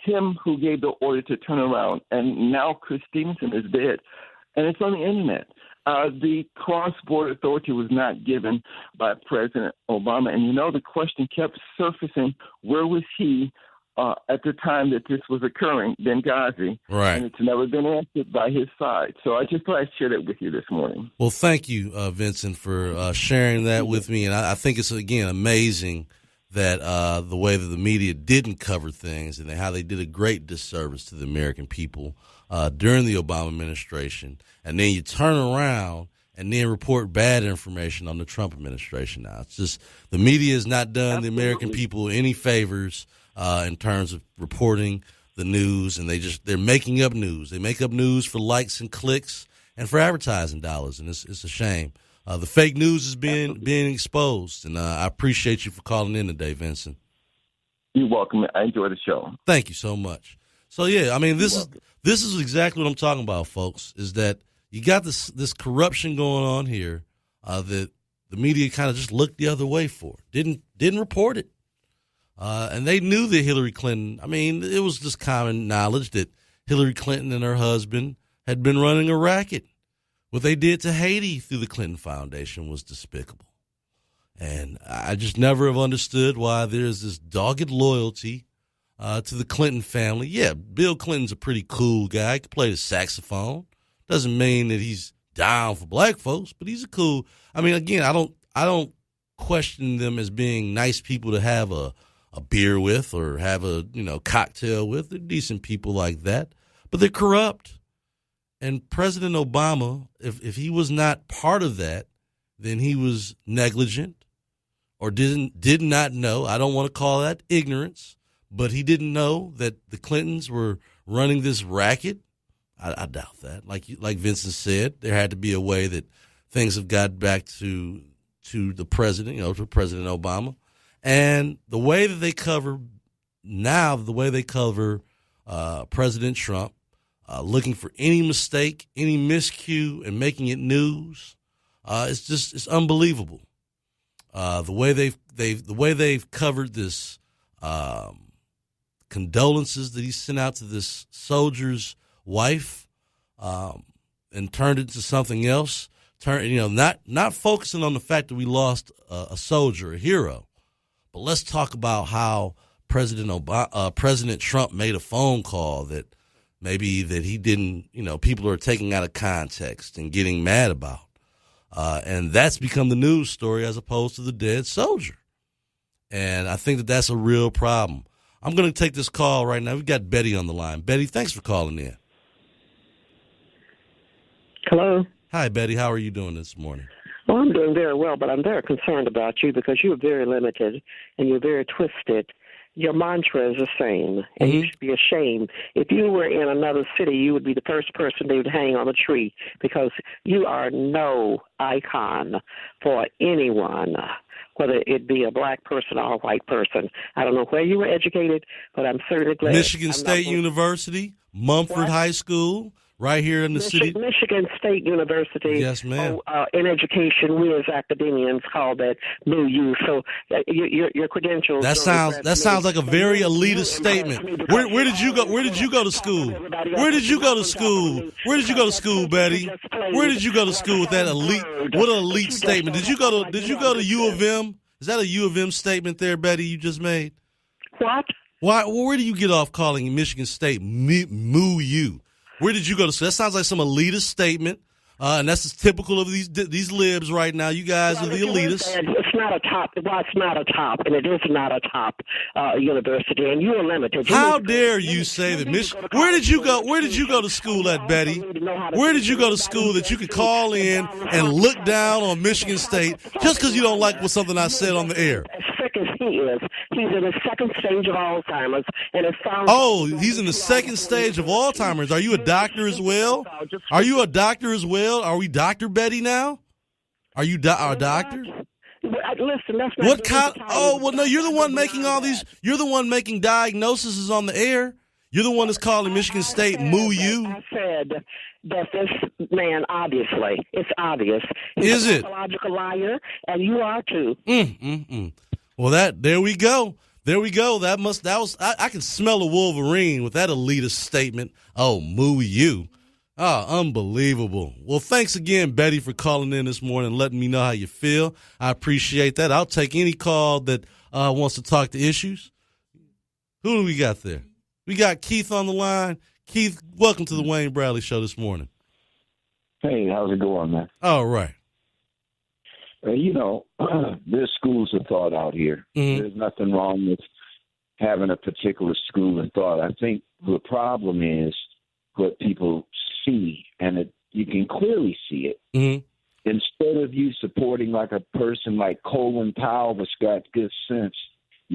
him who gave the order to turn around, and now Chris Stevenson is dead. And it's on the internet. The cross-border authority was not given by President Obama. And, the question kept surfacing, where was he at the time that this was occurring, Benghazi? Right. And it's never been answered by his side. So I just thought I'd share that with you this morning. Well, thank you, Vincent, for sharing that with me. And I think it's, again, amazing that the way that the media didn't cover things and how they did a great disservice to the American people during the Obama administration. And then you turn around and then report bad information on the Trump administration now. It's just the media has not done the American people any favors in terms of reporting the news, and they're making up news. They make up news for likes and clicks and for advertising dollars, and it's a shame. The fake news is being exposed, and I appreciate you for calling in today, Vincent. You're welcome. I enjoy the show. Thank you so much. So yeah, I mean this is exactly what I'm talking about, folks. Is that you got this corruption going on here that the media kind of just looked the other way for, didn't report it, and they knew that Hillary Clinton. I mean, it was just common knowledge that Hillary Clinton and her husband had been running a racket. What they did to Haiti through the Clinton Foundation was despicable. And I just never have understood why there's this dogged loyalty to the Clinton family. Yeah, Bill Clinton's a pretty cool guy. He can play the saxophone. Doesn't mean that he's down for black folks, but he's a cool. I mean, again, I don't question them as being nice people to have a beer with or have a cocktail with. They're decent people like that, but they're corrupt. And President Obama, if he was not part of that, then he was negligent or did not know. I don't want to call that ignorance, but he didn't know that the Clintons were running this racket. I doubt that. Like Vincent said, there had to be a way that things have got back to the president, to President Obama. And the way that they cover President Trump, looking for any mistake, any miscue, and making it news, it's unbelievable. The way they've covered this condolences that he sent out to this soldier's wife, and turned it to something else. Not focusing on the fact that we lost a soldier, a hero, but let's talk about how President Trump made a phone call that maybe that he didn't, people are taking out of context and getting mad about. And that's become the news story as opposed to the dead soldier. And I think that that's a real problem. I'm going to take this call right now. We've got Betty on the line. Betty, thanks for calling in. Hello. Hi, Betty. How are you doing this morning? Well, I'm doing very well, but I'm very concerned about you because you're very limited and you're very twisted. your mantra is the same, and you should be ashamed. If you were in another city, you would be the first person they would hang on a tree because you are no icon for anyone, whether it be a black person or a white person. I don't know where you were educated, but I'm certainly glad. Michigan State University, Mumford High School, right here in the city. Michigan State University. Yes, ma'am. In education, we as academians call that new you. So your credentials. That sounds like a very elitist statement. Where did you go? Where did you go to school? Where did you go to school? Where did you go to school, Betty? Where did you go to school with that elite? What an elite statement! Did you go to U of M? Is that a U of M statement there, Betty? You just made. What? Why? Where do you get off calling Michigan State moo you? Where did you go to school? That sounds like some elitist statement, and that's just typical of these libs right now. You guys are the elitists. It's not a top. Well, it's not a top, and it is not a top university, and you are limited. How dare you say that? Where did you go? Where did you go to school at, Betty? Where did you go to school that you could call in and look down on Michigan State just because you don't like what something I said on the air? As sick as he is, he's in the second stage of Alzheimer's, and it sounds. Oh, he's in the second stage of Alzheimer's. Are you a doctor as well? Are you a doctor as well? Are we Dr. Betty now? Are you our doctor? Listen, that's not what kind? Oh, well, no, you're the one making all these. You're the one making diagnoses on the air. You're the one that's calling Michigan State moo you. I said that this man, obviously, it's obvious. He's a pathological liar, and you are too. Well, there we go. There we go. I can smell a Wolverine with that elitist statement. Oh, moo you. Oh, unbelievable. Well, thanks again, Betty, for calling in this morning and letting me know how you feel. I appreciate that. I'll take any call that wants to talk to issues. Who do we got there? We got Keith on the line. Keith, welcome to the Wayne Bradley Show this morning. Hey, how's it going, man? All right. There's schools of thought out here. There's nothing wrong with having a particular school of thought. I think the problem is what people see, and you can clearly see it. Instead of you supporting like a person like Colin Powell that's got good sense,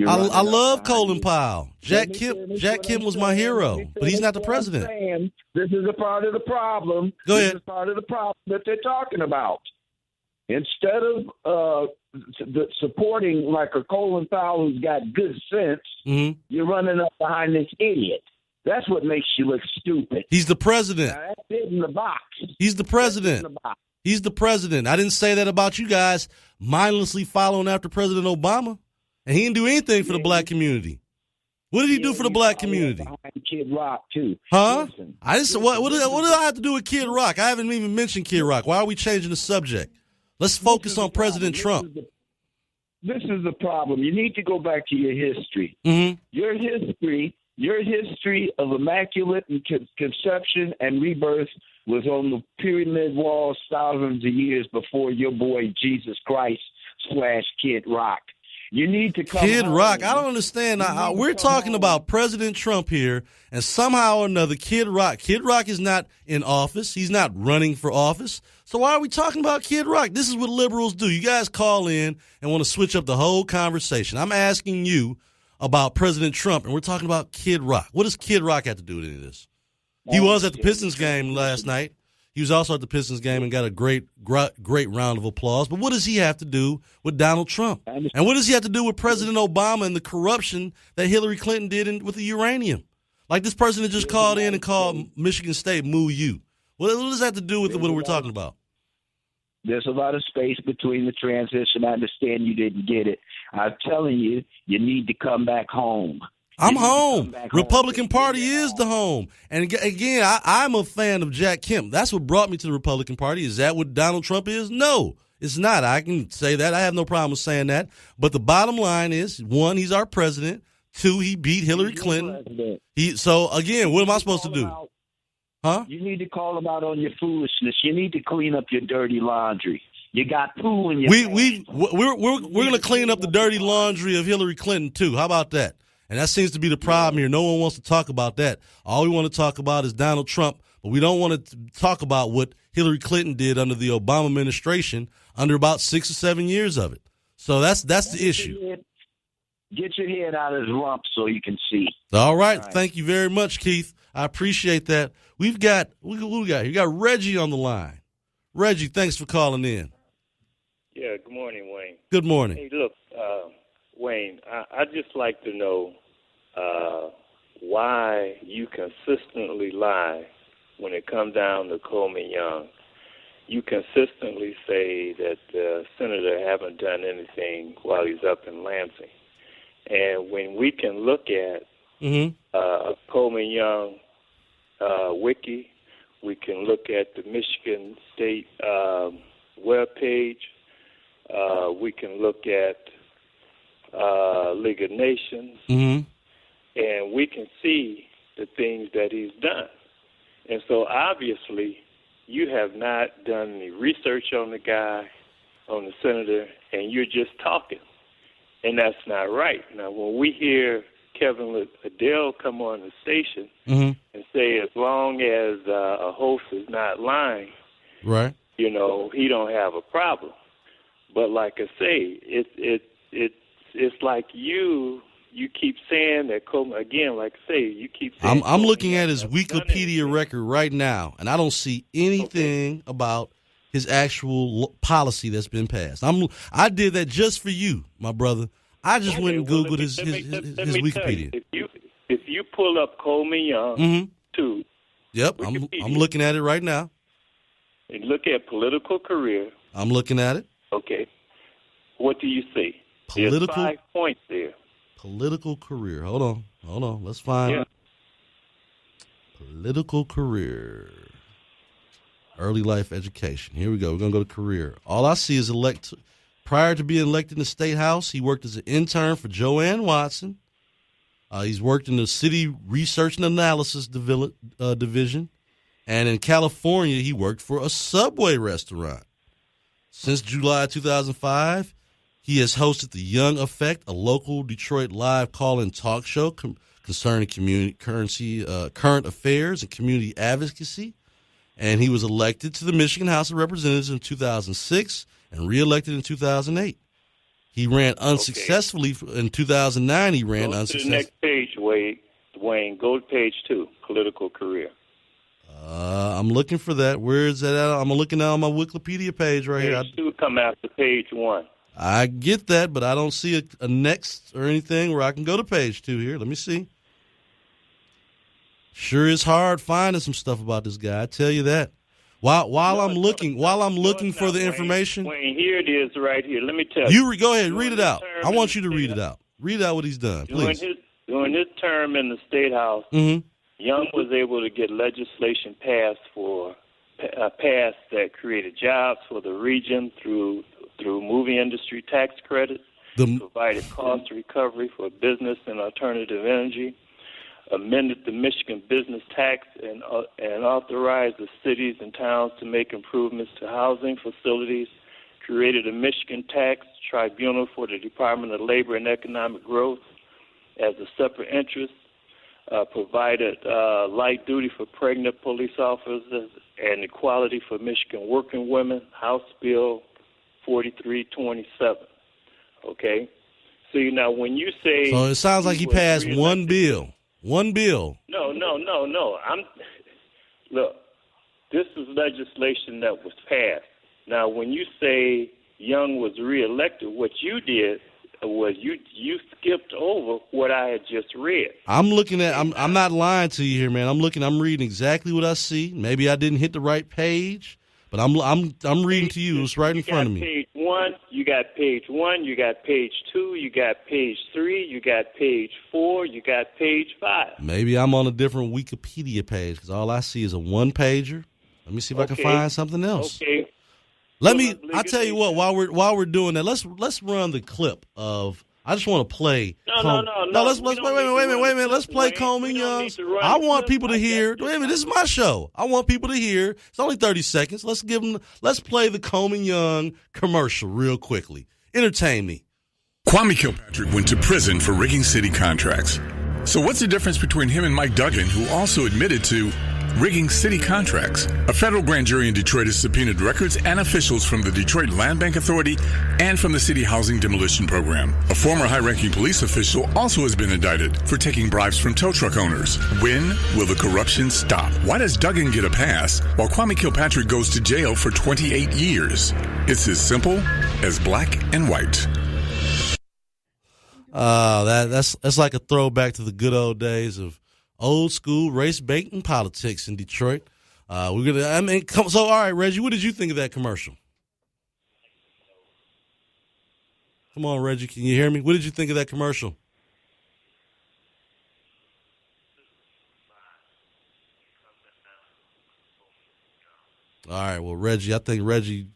I love Colin Powell. Jack Kemp was my hero, but he's not the president. This is a part of the problem. Go ahead. This is part of the problem that they're talking about. Instead of supporting like a Colin Powell who's got good sense, you're running up behind this idiot. That's what makes you look stupid. He's the president. Now, that's it in the box. He's the president. He's the president. I didn't say that about you guys mindlessly following after President Obama. And he didn't do anything for the black community. What did he do for the black community? Kid Rock, too. Huh? I didn't. What did I have to do with Kid Rock? I haven't even mentioned Kid Rock. Why are we changing the subject? Let's focus on President Trump. This is the problem. You need to go back to your history. Your history of immaculate conception and rebirth was on the pyramid walls thousands of years before your boy Jesus Christ / Kid Rock. You need to come Kid home. Rock. I don't understand. We're talking about President Trump here, and somehow or another, Kid Rock is not in office. He's not running for office. So why are we talking about Kid Rock? This is what liberals do. You guys call in and want to switch up the whole conversation. I'm asking you about President Trump, and we're talking about Kid Rock. What does Kid Rock have to do with any of this? He was at the Pistons game last night. He was also at the Pistons game and got a great round of applause. But what does he have to do with Donald Trump? And what does he have to do with President Obama and the corruption that Hillary Clinton did with the uranium? Like this person that just called in and called Michigan State moo you. What does that have to do with what we're talking about? There's a lot of space between the transition. I understand you didn't get it. I'm telling you, you need to come back home. I'm home. Republican Party is the home. And again, I'm a fan of Jack Kemp. That's what brought me to the Republican Party. Is that what Donald Trump is? No, it's not. I can say that. I have no problem with saying that. But the bottom line is, one, he's our president. Two, he beat Hillary Clinton. So, again, what am I supposed to do? Huh? You need to call him out on your foolishness. You need to clean up your dirty laundry. You got poo in your We're going to clean up the dirty laundry of Hillary Clinton, too. How about that? And that seems to be the problem here. No one wants to talk about that. All we want to talk about is Donald Trump, but we don't want to talk about what Hillary Clinton did under the Obama administration under about 6 or 7 years of it. So that's the issue. Get your head out of his rump so you can see. All right. Thank you very much, Keith. I appreciate that. Who we got? You got Reggie on the line. Reggie, thanks for calling in. Yeah, good morning, Wayne. Good morning. Hey, look, Wayne, I'd just like to know why you consistently lie when it comes down to Coleman Young. You consistently say that the senator haven't done anything while he's up in Lansing. And when we can look at Coleman Young wiki, we can look at the Michigan State webpage. We can look at League of Nations, and we can see the things that he's done. And so obviously you have not done any research on the guy, on the senator, and you're just talking. And that's not right. Now, when we hear Kevin Adele come on the station and say as long as a host is not lying, right, you know, he don't have a problem. But like I say, it's like you keep saying that Coleman, again, like I say, you keep saying I'm looking at his Wikipedia record right now, and I don't see anything about his actual policy that's been passed. I did that just for you, my brother. I just went and Googled his Wikipedia. If you pull up Coleman Young, too. Yep, I'm looking at it right now. And look at political career. I'm looking at it. Okay. What do you see? There's 5 points there. Political career. Hold on. Let's find it. Political career. Early life education. Here we go. We're going to go to career. All I see is prior to being elected in the State House, he worked as an intern for Joanne Watson. He's worked in the City Research and Analysis Division. And in California, he worked for a Subway restaurant. Since July 2005, he has hosted The Young Effect, a local Detroit live call-in talk show concerning current affairs and community advocacy. And he was elected to the Michigan House of Representatives in 2006 and reelected in 2008. He ran unsuccessfully in 2009. He ran unsuccessfully. To the next page, Wayne. Go to page 2, political career. I'm looking for that. Where is that at? I'm looking at on my Wikipedia page right here. Page 2 come after page 1. I get that, but I don't see a next or anything where I can go to page 2 here. Let me see. Sure is hard finding some stuff about this guy. I tell you that. While I'm looking for the information. Wayne, here it is right here. Let me tell you. Go ahead, read it out. I want you to read it out. Read out what he's done, please. During his term in the State House, Young was able to get legislation passed that created jobs for the region through movie industry tax credits, provided cost recovery for business and alternative energy, amended the Michigan business tax, and authorized the cities and towns to make improvements to housing facilities, created a Michigan tax tribunal for the Department of Labor and Economic Growth as a separate interest, provided light duty for pregnant police officers and equality for Michigan working women, House Bill 4327. Okay? So now when you say... So it sounds like he passed one bill. One bill. No. Look, this is legislation that was passed. Now, when you say Young was reelected, what you did was you skipped over what I had just read. I'm looking at. I'm not lying to you here, man. I'm reading exactly what I see. Maybe I didn't hit the right page, but I'm reading to you. It's right in front of me. Page 1. You got page 1. You got page 2. You got page 3. You got page 4. You got page 5. Maybe I'm on a different Wikipedia page because all I see is a one pager. Let me see if I can find something else. Okay. I tell you what. While we're doing that, let's run the clip of. I just want to play. No. Let's wait a minute. Let's play Coleman Young's. I want people to hear. Wait a minute. This is my show. I want people to hear. It's only 30 seconds. Let's play the Coleman Young commercial real quickly. Entertain me. Kwame Kilpatrick went to prison for rigging city contracts. So what's the difference between him and Mike Duggan, who also admitted to rigging city contracts. A federal grand jury in Detroit has subpoenaed records and officials from the Detroit Land Bank Authority and from the City Housing Demolition Program. A former high-ranking police official also has been indicted for taking bribes from tow truck owners. When will the corruption stop? Why does Duggan get a pass while Kwame Kilpatrick goes to jail for 28 years? It's as simple as black and white. That's like a throwback to the good old days of old school race baiting politics in Detroit. So all right, Reggie, what did you think of that commercial? Come on, Reggie, can you hear me? What did you think of that commercial? All right, well, Reggie, I think Reggie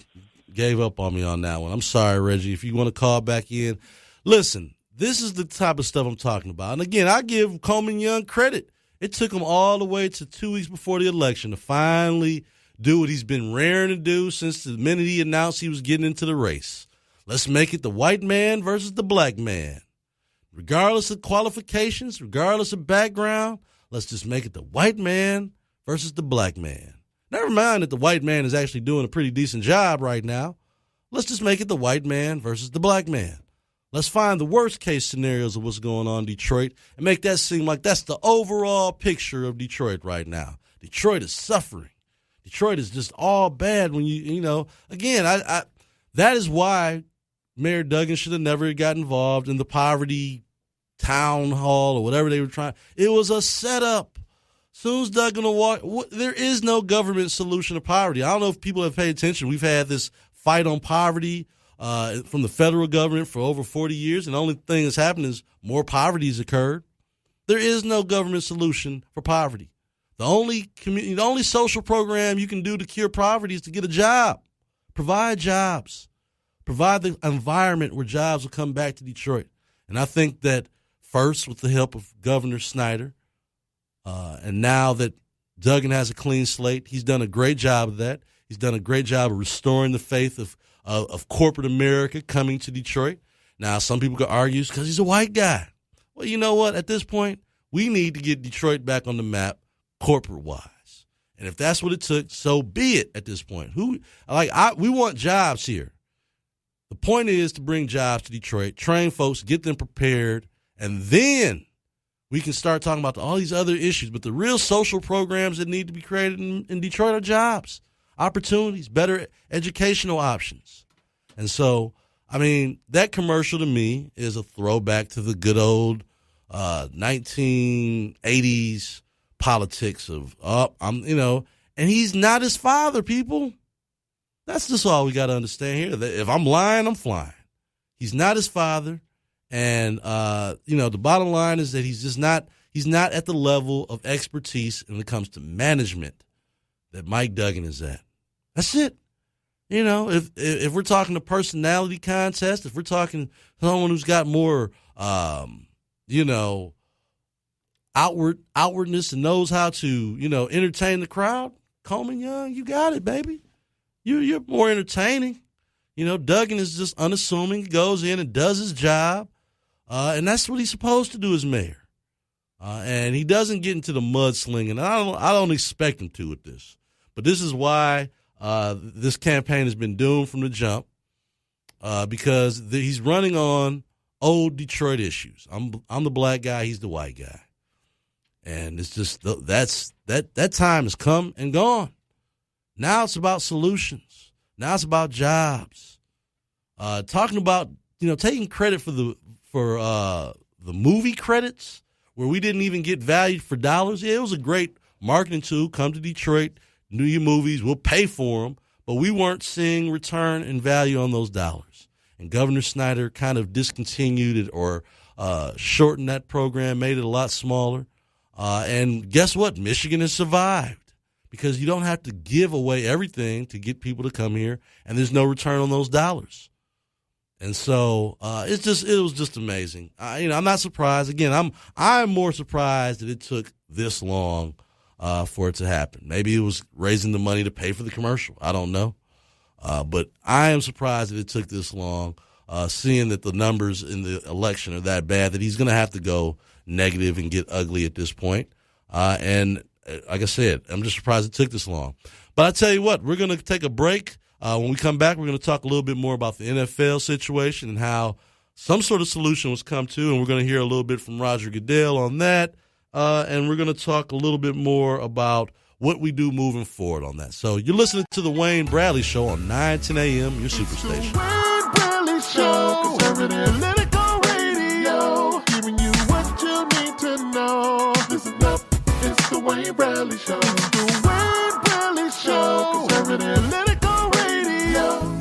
gave up on me on that one. I'm sorry, Reggie. If you want to call back in, listen. This is the type of stuff I'm talking about. And, again, I give Coleman Young credit. It took him all the way to 2 weeks before the election to finally do what he's been raring to do since the minute he announced he was getting into the race. Let's make it the white man versus the black man. Regardless of qualifications, regardless of background, let's just make it the white man versus the black man. Never mind that the white man is actually doing a pretty decent job right now. Let's just make it the white man versus the black man. Let's find the worst case scenarios of what's going on in Detroit and make that seem like that's the overall picture of Detroit right now. Detroit is suffering. Detroit is just all bad when again, I that is why Mayor Duggan should have never got involved in the poverty town hall or whatever they were trying. It was a setup. As soon as Duggan will walk, there is no government solution to poverty. I don't know if people have paid attention. We've had this fight on poverty from the federal government for over 40 years, and the only thing that's happened is more poverty has occurred. There is no government solution for poverty. The only social program you can do to cure poverty is to get a job, provide jobs, provide the environment where jobs will come back to Detroit. And I think that first, with the help of Governor Snyder, and now that Duggan has a clean slate, he's done a great job of that. He's done a great job of restoring the faith of corporate America coming to Detroit. Now, some people could argue it's because he's a white guy. Well, you know what? At this point, we need to get Detroit back on the map corporate-wise. And if that's what it took, so be it at this point. We want jobs here. The point is to bring jobs to Detroit, train folks, get them prepared, and then we can start talking about all these other issues. But the real social programs that need to be created in Detroit are jobs, opportunities, better educational options. And so, I mean, that commercial to me is a throwback to the good old 1980s politics of, and he's not his father, people. That's just all we got to understand here. That if I'm lying, I'm flying. He's not his father. And, the bottom line is that he's not at the level of expertise when it comes to management that Mike Duggan is at. That's it. If we're talking a personality contest, if we're talking someone who's got more, outwardness and knows how to, entertain the crowd, Coleman Young, you got it, baby. You're more entertaining. Duggan is just unassuming. He goes in and does his job, and that's what he's supposed to do as mayor. And he doesn't get into the mudslinging. I don't expect him to with this. But this is why this campaign has been doomed from the jump, because he's running on old Detroit issues. I'm the black guy. He's the white guy. And it's just that time has come and gone. Now it's about solutions. Now it's about jobs. Talking about taking credit for the movie credits where we didn't even get valued for dollars. Yeah, it was a great marketing tool. Come to Detroit, do your movies. We'll pay for them, but we weren't seeing return and value on those dollars. And Governor Snyder kind of discontinued it or shortened that program, made it a lot smaller. And guess what? Michigan has survived because you don't have to give away everything to get people to come here, and there's no return on those dollars. And so it was just amazing. I'm not surprised. Again, I'm more surprised that it took this long for it to happen. Maybe it was raising the money to pay for the commercial. I don't know. But I am surprised that it took this long, seeing that the numbers in the election are that bad that he's going to have to go negative and get ugly at this point. And like I said, I'm just surprised it took this long. But I tell you what, we're going to take a break. When we come back, we're going to talk a little bit more about the NFL situation and how some sort of solution was come to, and we're going to hear a little bit from Roger Goodell on that. And we're going to talk a little bit more about what we do moving forward on that. So you're listening to the Wayne Bradley Show on 910 AM, your Superstation. Wayne Bradley Show, conservative political radio, giving you what you need to know. Listen up, it's the Wayne Bradley Show. It's the Wayne Bradley Show, conservative political radio.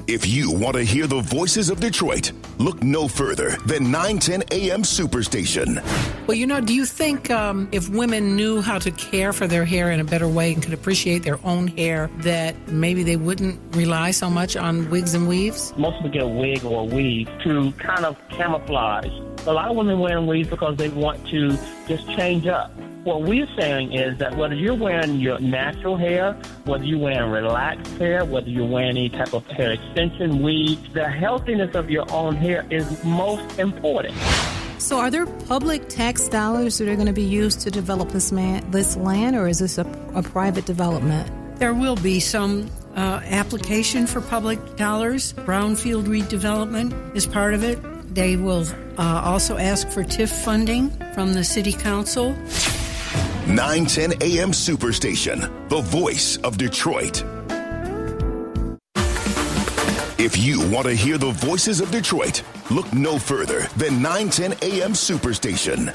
If you want to hear the voices of Detroit, look no further than 910 AM Superstation. Well, do you think if women knew how to care for their hair in a better way and could appreciate their own hair, that maybe they wouldn't rely so much on wigs and weaves? Most people get a wig or a weave to kind of camouflage. A lot of women wearing weaves because they want to just change up. What we're saying is that whether you're wearing your natural hair, whether you're wearing relaxed hair, whether you're wearing any type of hair extension, weave, the healthiness of your own hair is most important. So are there public tax dollars that are going to be used to develop this land, or is this a private development? There will be some application for public dollars. Brownfield redevelopment is part of it. They will also ask for TIF funding from the City Council. 910 AM Superstation, the voice of Detroit. If you want to hear the voices of Detroit, look no further than 910 AM Superstation.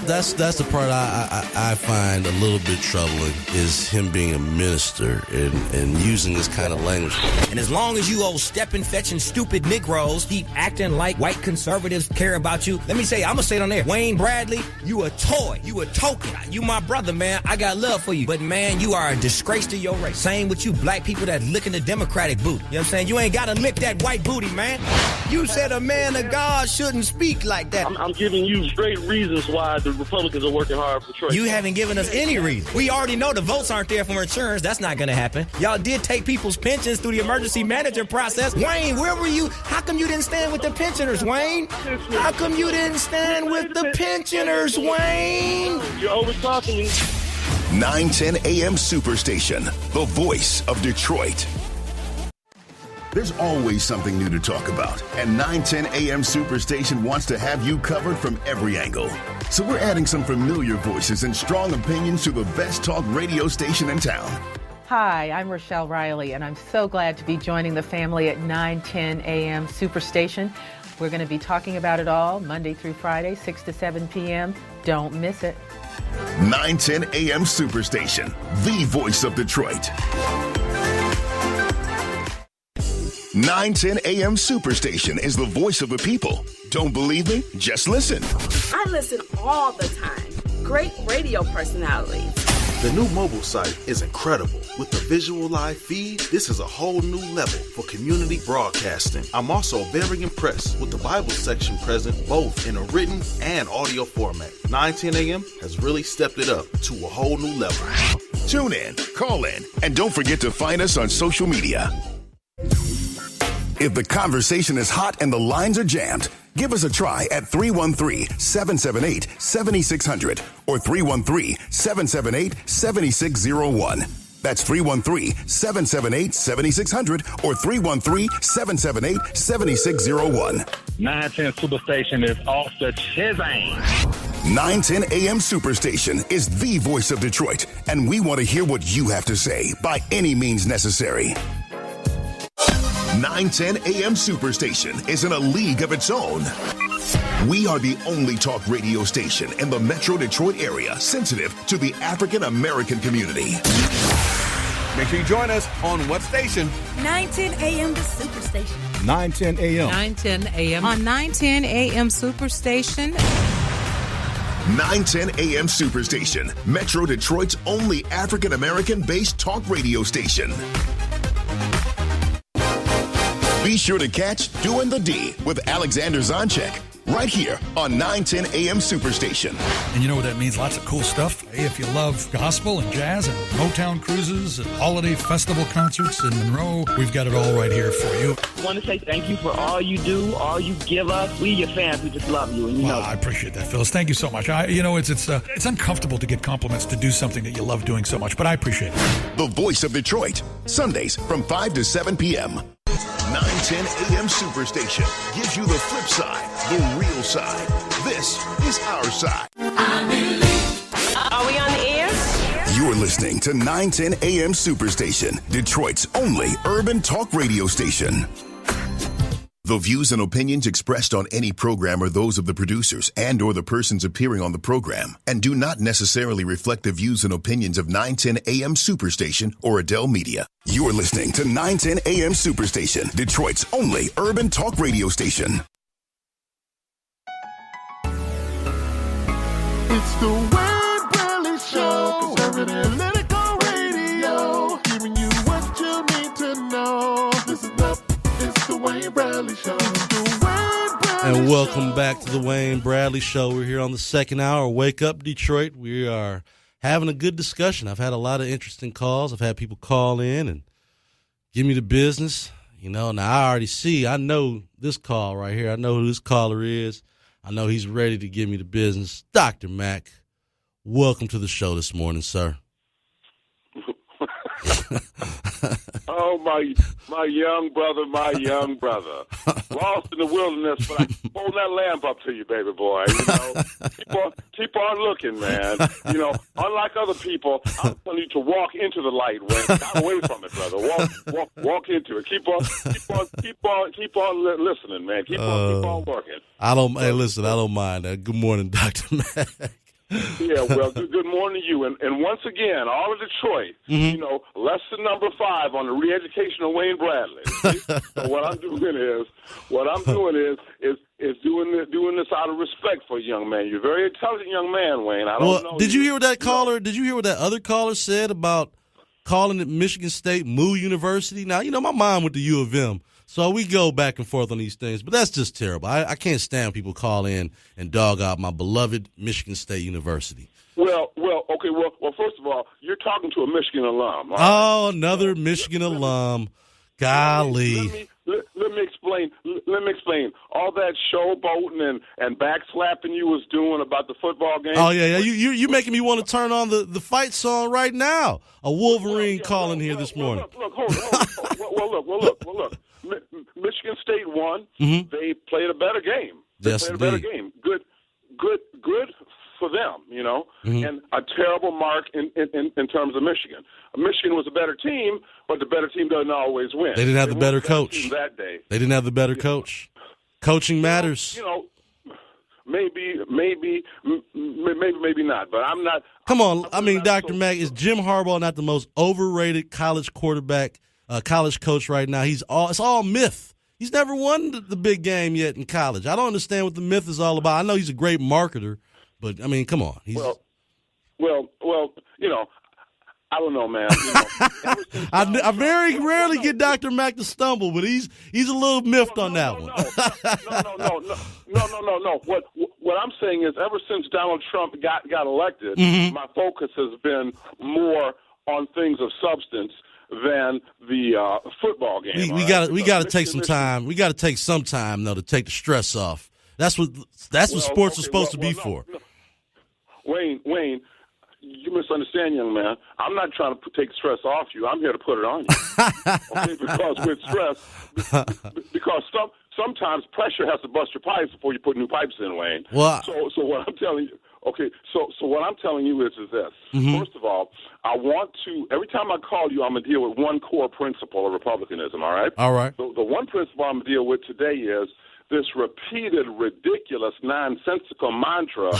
That's the part I find a little bit troubling, is him being a minister and using this kind of language. And as long as you old stepping, fetching, stupid Negroes keep acting like white conservatives care about you, let me say, I'm going to say it on there, Wayne Bradley, you a toy, you a token. You my brother, man, I got love for you. But, man, you are a disgrace to your race. Same with you black people that licking the Democratic booty. You know what I'm saying? You ain't got to lick that white booty, man. You said a man of God shouldn't speak like that. I'm giving you great reasons why the Republicans are working hard for Detroit. You haven't given us any reason. We already know the votes aren't there for insurance. That's not going to happen. Y'all did take people's pensions through the emergency manager process. Wayne, where were you? How come you didn't stand with the pensioners, Wayne? How come you didn't stand with the pensioners, Wayne? You're over-talking. 910 AM Superstation, the voice of Detroit. There's always something new to talk about, and 910 AM Superstation wants to have you covered from every angle. So we're adding some familiar voices and strong opinions to the best talk radio station in town. Hi, I'm Rochelle Riley, and I'm so glad to be joining the family at 910 AM Superstation. We're going to be talking about it all Monday through Friday, 6 to 7 p.m. Don't miss it. 910 AM Superstation, the voice of Detroit. 910 AM Superstation is the voice of the people. Don't believe me? Just listen. I listen all the time. Great radio personalities. The new mobile site is incredible. With the visual live feed, this is a whole new level for community broadcasting. I'm also very impressed with the Bible section present both in a written and audio format. 910 AM has really stepped it up to a whole new level. Tune in, call in, and don't forget to find us on social media. If the conversation is hot and the lines are jammed, give us a try at 313-778-7600 or 313-778-7601. That's 313-778-7600 or 313-778-7601. 910 Superstation is off the chisane. 910 AM Superstation is the voice of Detroit, and we want to hear what you have to say by any means necessary. 910 AM Superstation is in a league of its own. We are the only talk radio station in the Metro Detroit area sensitive to the African American community. Make sure you join us on what station? 910 AM the Superstation. 910 AM. 910 AM. On 910 AM Superstation. 910 AM Superstation, Metro Detroit's only African American based talk radio station. Be sure to catch Doing the D with Alexander Zonchek right here on 910 AM Superstation. And you know what that means? Lots of cool stuff. Hey, if you love gospel and jazz and Motown cruises and holiday festival concerts in Monroe, we've got it all right here for you. I want to say thank you for all you do, all you give us. We, your fans, we just love you. And you know I appreciate that, Phyllis. Thank you so much. It's uncomfortable to get compliments to do something that you love doing so much, but I appreciate it. The voice of Detroit, Sundays from 5 to 7 p.m. 910 AM Superstation gives you the flip side, the real side. This is our side. Are we on the air? You're listening to 910 AM Superstation, Detroit's only urban talk radio station. The views and opinions expressed on any program are those of the producers and or the persons appearing on the program and do not necessarily reflect the views and opinions of 910 AM Superstation or Adele Media. You're listening to 910 AM Superstation, Detroit's only urban talk radio station. It's the Wayne Bradley Show, conservative political radio, giving you what you need to know. Listen up, it's the Wayne Bradley Show. And welcome back to the Wayne Bradley Show. We're here on the second hour. Wake up, Detroit. We are having a good discussion. I've had a lot of interesting calls. I've had people call in and give me the business. Now I know this call right here. I know who this caller is. I know he's ready to give me the business. Dr. Mack, welcome to the show this morning, sir. Oh, my young brother. Lost in the wilderness, but I can hold that lamp up to you, baby boy. Keep on looking, man. Unlike other people, I'm telling you to walk into the light, Wayne. Not away from it, brother. Walk into it. Keep on listening, man. Keep on working. I don't mind that. Good morning, Dr. Mack. Yeah, well, good morning to you. And once again, all of Detroit, lesson number 5 on the re-education of Wayne Bradley. So what I'm doing is doing this out of respect for a young man. You're a very intelligent young man, Wayne. I don't know. Did you hear what that other caller said about calling it Michigan State Moo University? Now, my mom went to U of M. So we go back and forth on these things, but that's just terrible. I can't stand people call in and dog out my beloved Michigan State University. Well, first of all, you're talking to a Michigan alum. Oh, another Michigan alum. Golly. Let me explain. All that showboating and backslapping you was doing about the football game. Oh, yeah. You're making me want to turn on the fight song right now. A Wolverine calling here this morning. Look. Michigan State won. Mm-hmm. They played a better game. Good for them, mm-hmm. And a terrible mark in terms of Michigan. Michigan was a better team, but the better team doesn't always win. They didn't have the better coach that day. They didn't have the better coach. Coaching matters. Maybe not, but I'm not. Come on, Dr. Mack, is Jim Harbaugh not the most overrated college quarterback? College coach right now. It's all myth. He's never won the big game yet in college. I don't understand what the myth is all about. I know he's a great marketer, but come on. I don't know, man. I very rarely get Dr. Mack to stumble, but he's a little miffed on that one. No. What I'm saying is, ever since Donald Trump got elected, mm-hmm. my focus has been more on things of substance than the football game. We got to take some time. We got to take some time though to take the stress off. That's what sports are supposed to be for. No. Wayne, you misunderstand, young man. I'm not trying to take stress off you. I'm here to put it on you. Okay, because with stress, because sometimes pressure has to bust your pipes before you put new pipes in, Wayne. Well, so what I'm telling you. Okay, so what I'm telling you is this. Mm-hmm. First of all, I want to, every time I call you, I'm going to deal with one core principle of republicanism, all right? All right. So the one principle I'm going to deal with today is this repeated, ridiculous, nonsensical mantra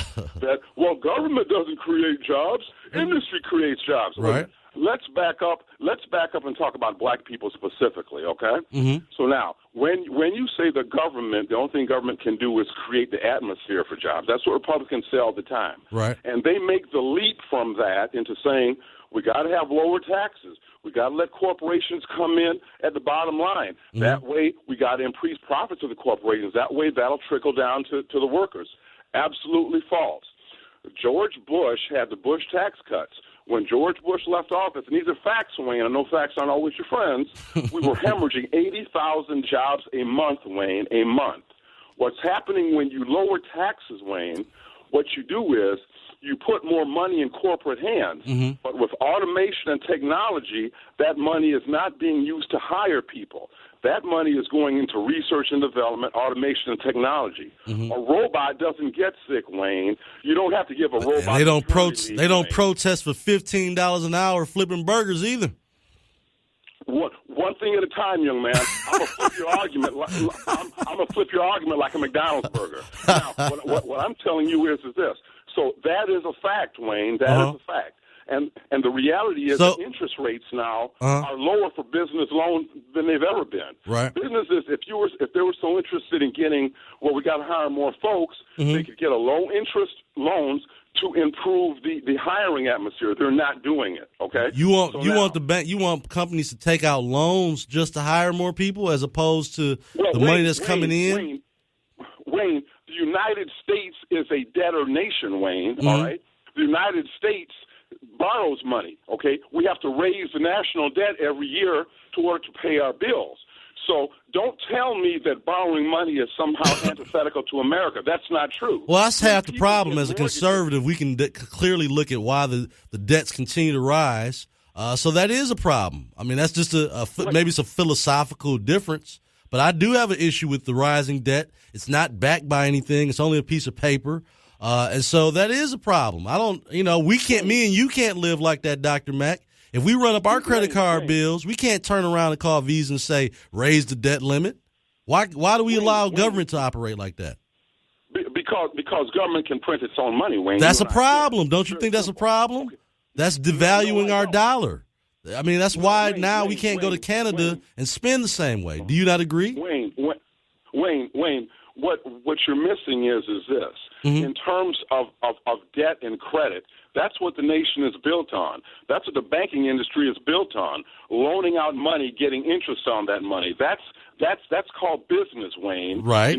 that, government doesn't create jobs, industry creates jobs. Right. Let's back up and talk about black people specifically, okay? Mm-hmm. So now, when you say the government, the only thing government can do is create the atmosphere for jobs. That's what Republicans say all the time. Right. And they make the leap from that into saying, We got to have lower taxes. We got to let corporations come in at the bottom line. That way, we got to increase profits of the corporations. That way, that'll trickle down to the workers. Absolutely false. George Bush had the Bush tax cuts. When George Bush left office, and these are facts, Wayne, I know facts aren't always your friends, we were hemorrhaging 80,000 jobs a month, Wayne, a month. What's happening when you lower taxes, Wayne, what you do is you put more money in corporate hands. But with automation and technology, that money is not being used to hire people. That money is going into research and development, automation, and technology. A robot doesn't get sick, Wayne. You don't have to give a robot. And they don't protest for $15 an hour flipping burgers either. One thing at a time, young man. I'm gonna flip your argument. I'm gonna flip your argument like a McDonald's burger. Now, what I'm telling you is this. So that is a fact, Wayne. That is a fact. And the reality is that interest rates now are lower for business loans than they've ever been. Right. Businesses, if they were so interested in getting, well, we got to hire more folks, they could get a low interest loans to improve the hiring atmosphere. They're not doing it. Okay. You want companies to take out loans just to hire more people as opposed to money that's coming in. Wayne, the United States is a debtor nation, Wayne. All right. The United States borrows money, okay? We have to raise the national debt every year in order to pay our bills. So don't tell me that borrowing money is somehow antithetical to America. That's not true. Well, that's half the problem. As a conservative, we can clearly look at why the debts continue to rise. So that is a problem. I mean, that's just maybe it's a philosophical difference. But I do have an issue with the rising debt. It's not backed by anything. It's only a piece of paper. And so that is a problem. Me and you can't live like that, Dr. Mack. If we run up our credit card bills, we can't turn around and call Visa and say, raise the debt limit. Why do we allow government to operate like that? Because government can print its own money, Wayne. That's a problem. Don't you think that's a problem? That's devaluing our dollar. I mean, that's why now we can't go to Canada and spend the same way. Do you not agree? Wayne, what you're missing is this. In terms of debt and credit, that's what the nation is built on. That's what the banking industry is built on. Loaning out money, getting interest on that money. That's called business, Wayne. Right.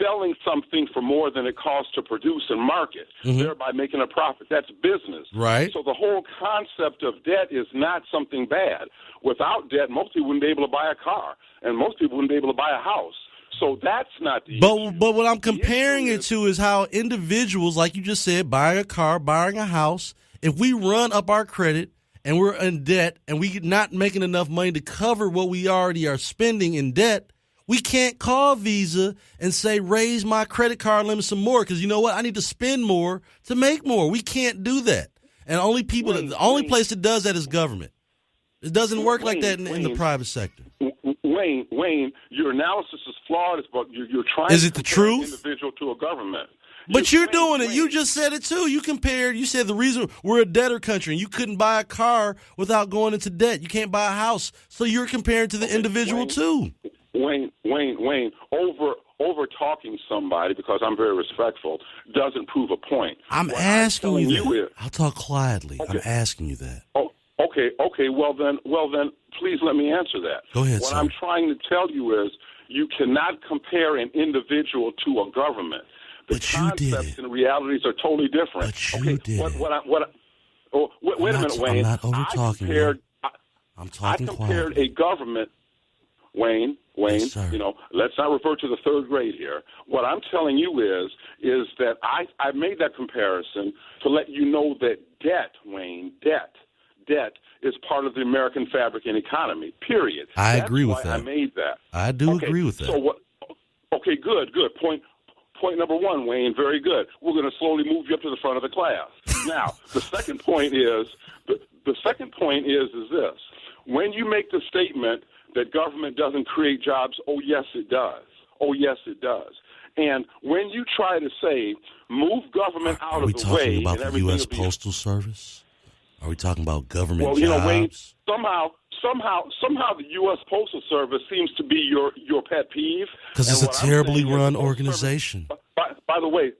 Selling something for more than it costs to produce and market, thereby making a profit. That's business. Right. So the whole concept of debt is not something bad. Without debt, most people wouldn't be able to buy a car, and most people wouldn't be able to buy a house. So that's not the issue. But what I'm comparing it to is how individuals, like you just said, buying a car, buying a house, if we run up our credit and we're in debt and we're not making enough money to cover what we already are spending in debt, we can't call Visa and say, raise my credit card limit some more because you know what? I need to spend more to make more. We can't do that. And the only place that does that is government. It doesn't work like that in the private sector. Wayne, your analysis is flawed. You're trying to compare truth? an individual to a government. But you're doing it. You just said it, too. You said the reason we're a debtor country and you couldn't buy a car without going into debt. You can't buy a house. So you're comparing to the individual, too. Wayne, over talking somebody, because I'm very respectful, doesn't prove a point. I'm asking you that. I'll talk quietly. Okay. I'm asking you that. Oh, okay. Well then, please let me answer that. Go ahead, What sir. I'm trying to tell you is you cannot compare an individual to a government. The concepts and realities are totally different. But you did. Wait a minute, Wayne. I'm not over-talking you. I'm talking I compared quietly. a government, Wayne, Yes, let's not refer to the third grade here. What I'm telling you is that I made that comparison to let you know that debt, Wayne, debt is part of the American fabric and economy, period. I agree with that. I made that. I do agree with that. So what? Okay, good. Point number one, Wayne, very good. We're going to slowly move you up to the front of the class. Now, the second point is this. When you make the statement that government doesn't create jobs, oh, yes, it does. Oh, yes, it does. And when you try to say, move government out of the way. Are we talking about and the U.S. Postal Service? Are we talking about government jobs? Well, Wayne, somehow the U.S. Postal Service seems to be your pet peeve. Because it's a terribly run organization. By the way,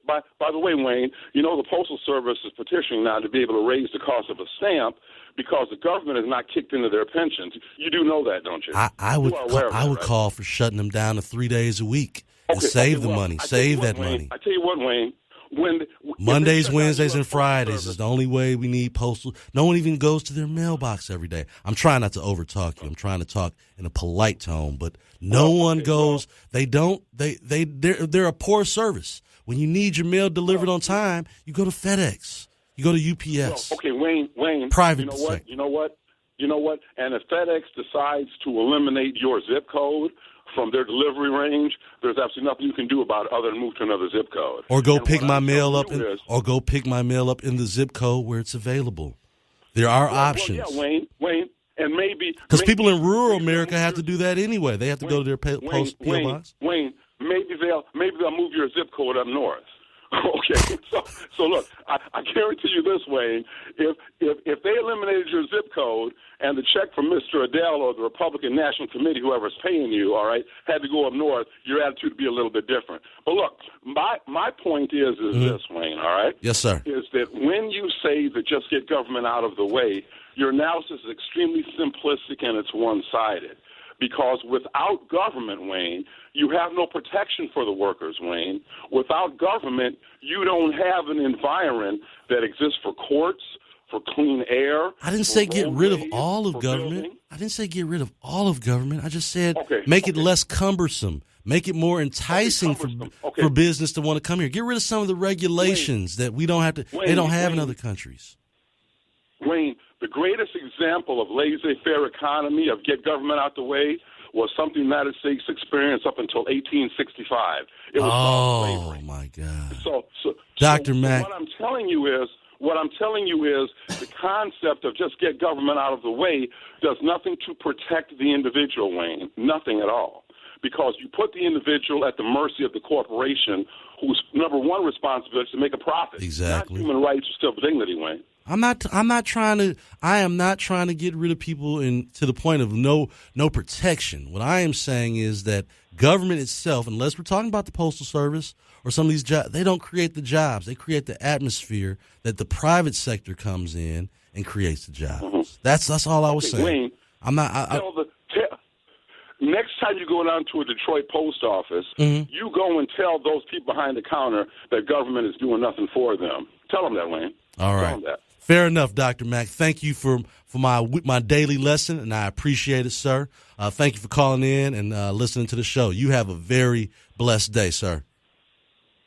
Wayne, you know the Postal Service is petitioning now to be able to raise the cost of a stamp because the government has not kicked into their pensions. You do know that, don't you? I would call for shutting them down to 3 days a week and save the money. Save that money. I tell you what, Wayne. Mondays, Wednesdays, and Fridays is the only way we need postal. No one even goes to their mailbox every day. I'm trying not to overtalk you. I'm trying to talk in a polite tone, but no one goes. They don't. They're a poor service. When you need your mail delivered on time, you go to FedEx. You go to UPS. Okay, Wayne. Private. You know what? And if FedEx decides to eliminate your zip code from their delivery range, there's absolutely nothing you can do about it other than move to another zip code. Or go pick my mail up in the zip code where it's available. There are options. Well, yeah, Wayne, and maybe because people in rural America have to do that anyway. They have to go to their PO box. Wayne, maybe they'll move your zip code up north. Okay, so look, I guarantee you this, Wayne. If they eliminated your zip code and the check from Mr. Adele or the Republican National Committee, whoever's paying you, all right, had to go up north, your attitude would be a little bit different. But look, my point is this, Wayne, all right? Yes, sir. Is that when you say that just get government out of the way, your analysis is extremely simplistic and it's one-sided. Because without government, Wayne, you have no protection for the workers, Wayne. Without government, you don't have an environment that exists for courts, for clean air. I didn't say get rid of all of government. Building. I didn't say get rid of all of government. I just said make it less cumbersome. Make it more enticing for business to want to come here. Get rid of some of the regulations that we don't have to. They don't have in other countries. Wayne, the greatest example of laissez-faire economy, of get government out the way, was something the United States experienced up until 1865. It was slavery. My God! So Dr. Mack, what I'm telling you is the concept of just get government out of the way does nothing to protect the individual, Wayne. Nothing at all. Because you put the individual at the mercy of the corporation, whose number one responsibility is to make a profit. Exactly. Not human rights or civil dignity, Wayne. I am not trying to get rid of people to the point of no protection. What I am saying is that government itself, unless we're talking about the Postal Service or some of these jobs, they don't create the jobs. They create the atmosphere that the private sector comes in and creates the jobs. Mm-hmm. That's all I was saying. Wayne, next time you go down to a Detroit post office, you go and tell those people behind the counter that government is doing nothing for them. Tell them that, Wayne. All right. Tell them that. Fair enough, Dr. Mack. Thank you for my daily lesson, and I appreciate it, sir. Thank you for calling in and listening to the show. You have a very blessed day, sir.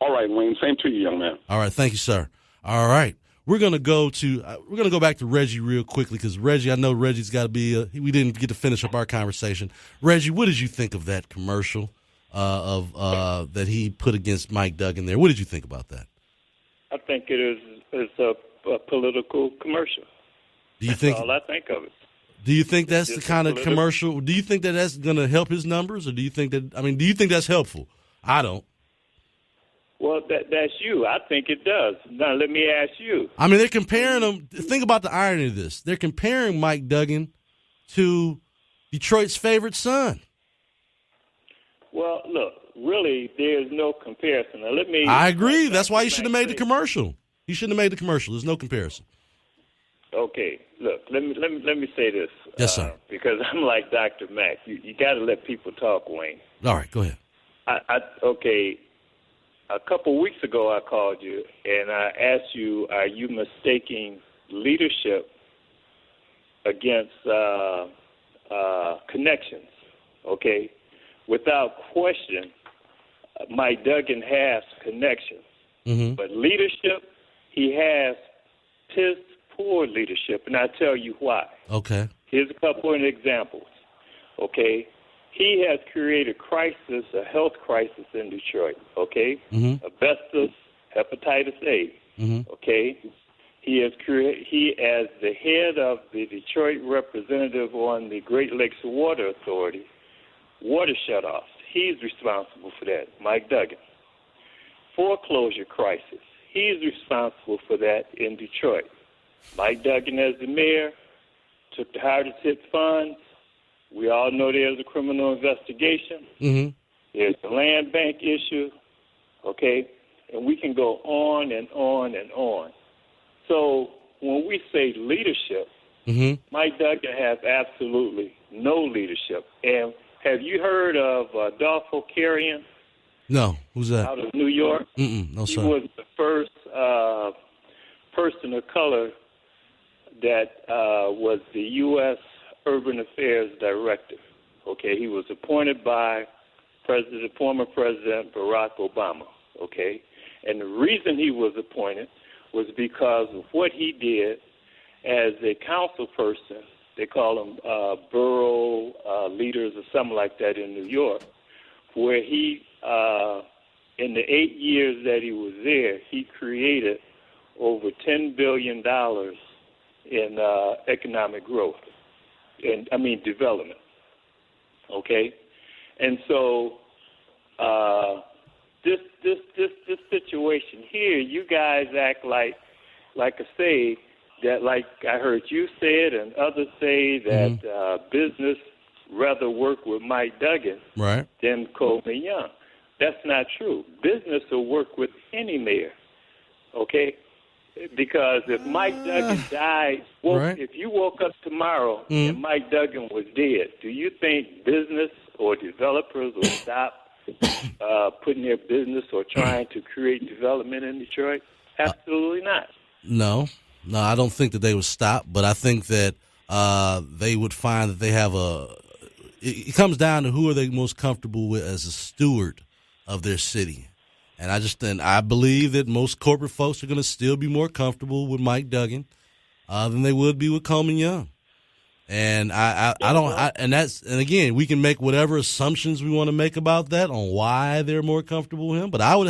All right, Wayne. Same to you, young man. All right. Thank you, sir. All right. We're gonna go back to Reggie real quickly because Reggie, I know Reggie's got to be. We didn't get to finish up our conversation. Reggie, what did you think of that commercial that he put against Mike Duggan there? What did you think about that? I think it is a political commercial. That's all I think of it. Do you think that's the kind of commercial? Do you think that that's going to help his numbers, or do you think that's helpful? I don't. Well, that's you. I think it does. Now, let me ask you. I mean, they're comparing them. Think about the irony of this. They're comparing Mike Duggan to Detroit's favorite son. Well, look, really, there's no comparison. Now, I agree. That's why he should have made the commercial. He shouldn't have made the commercial. There's no comparison. Okay, look, let me say this. Yes, sir. Because I'm like Dr. Mack. You got to let people talk, Wayne. All right, go ahead. Okay. A couple weeks ago, I called you and I asked you, are you mistaking leadership against connections? Okay. Without question, Mike Duggan has connections. Mm-hmm. But leadership, he has piss poor leadership, and I'll tell you why. Okay. Here's a couple of examples. Okay. He has created a health crisis in Detroit, okay? Mm-hmm. Asbestos, hepatitis A, mm-hmm. Okay? He, as the head of the Detroit representative on the Great Lakes Water Authority, water shutoffs, he's responsible for that, Mike Duggan. Foreclosure crisis, he's responsible for that in Detroit. Mike Duggan, as the mayor, took the hardest hit funds. We all know there's a criminal investigation. Mm-hmm. There's the land bank issue. Okay. And we can go on and on and on. So when we say leadership, Mike Duggan has absolutely no leadership. And have you heard of Adolfo Carrion? No. Who's that? Out of New York? No, sir. He was the first person of color that was the U.S. Urban Affairs Director. Okay, he was appointed by former President Barack Obama. Okay, and the reason he was appointed was because of what he did as a council person. They call them borough leaders or something like that in New York, where he, in the 8 years that he was there, he created over $10 billion in economic growth, development. Okay, and so this situation here, you guys act like I say that, like I heard you say it and others say that business rather work with Mike Duggan than Coleman Young. That's not true. Business will work with any mayor. Okay. Because if Mike Duggan died, if you woke up tomorrow and Mike Duggan was dead, do you think business or developers will stop putting their business or trying to create development in Detroit? Absolutely not. No, I don't think that they would stop, but I think that they would find that they have it comes down to who are they most comfortable with as a steward of their city. And I believe that most corporate folks are going to still be more comfortable with Mike Duggan than they would be with Coleman Young. And and again, we can make whatever assumptions we want to make about that on why they're more comfortable with him. But I would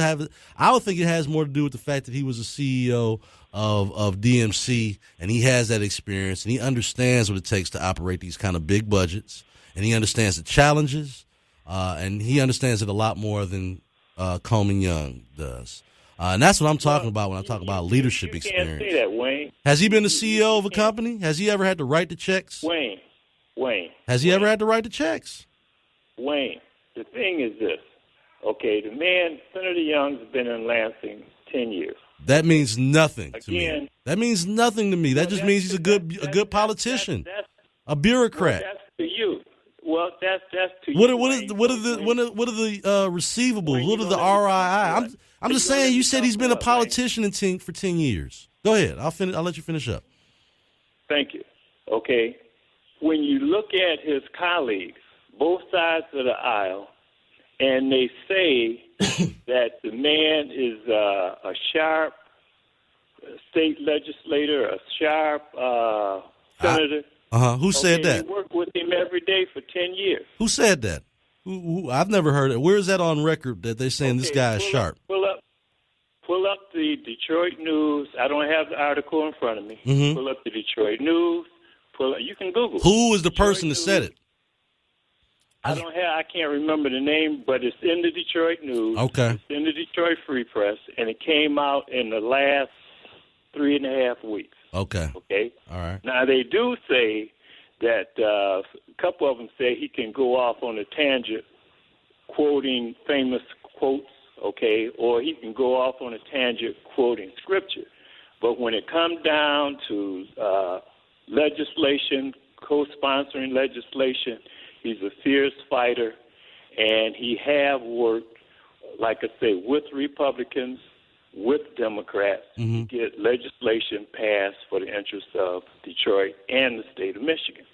think it has more to do with the fact that he was a CEO of DMC, and he has that experience, and he understands what it takes to operate these kind of big budgets, and he understands the challenges, and he understands it a lot more than Coleman Young does. And that's what I'm talking about when I talk about leadership experience. You can't say that, Wayne. Has he been the CEO of a company? Has he ever had to write the checks? Wayne. Has he ever had to write the checks? Wayne, the thing is this. Okay, the man, Senator Young's been in Lansing 10 years. That means nothing to me. That means nothing to me. That just means he's a good politician, a bureaucrat. Well, that's to you. Well, that's to you. What are the receivables? What are the RII? I'm just saying. You said he's been a politician for 10 years. Go ahead. I'll let you finish up. Thank you. Okay. When you look at his colleagues, both sides of the aisle, and they say that the man is a sharp state legislator, a sharp senator. Who said that? You work with him every day for 10 years. Who said that? Who? I've never heard it. Where is that on record that they're saying this guy is sharp? Pull up the Detroit News. I don't have the article in front of me. Pull up the Detroit News. You can Google. Who is the person that said it? I can't remember the name, but it's in the Detroit News. Okay. It's in the Detroit Free Press, and it came out in the last 3.5 weeks. Okay. Okay. All right. Now, they do say that a couple of them say he can go off on a tangent quoting famous quotes, okay, or he can go off on a tangent quoting scripture. But when it comes down to legislation, co-sponsoring legislation, he's a fierce fighter, and he have worked, like I say, with Republicans, with Democrats to get legislation passed for the interests of Detroit and the state of Michigan.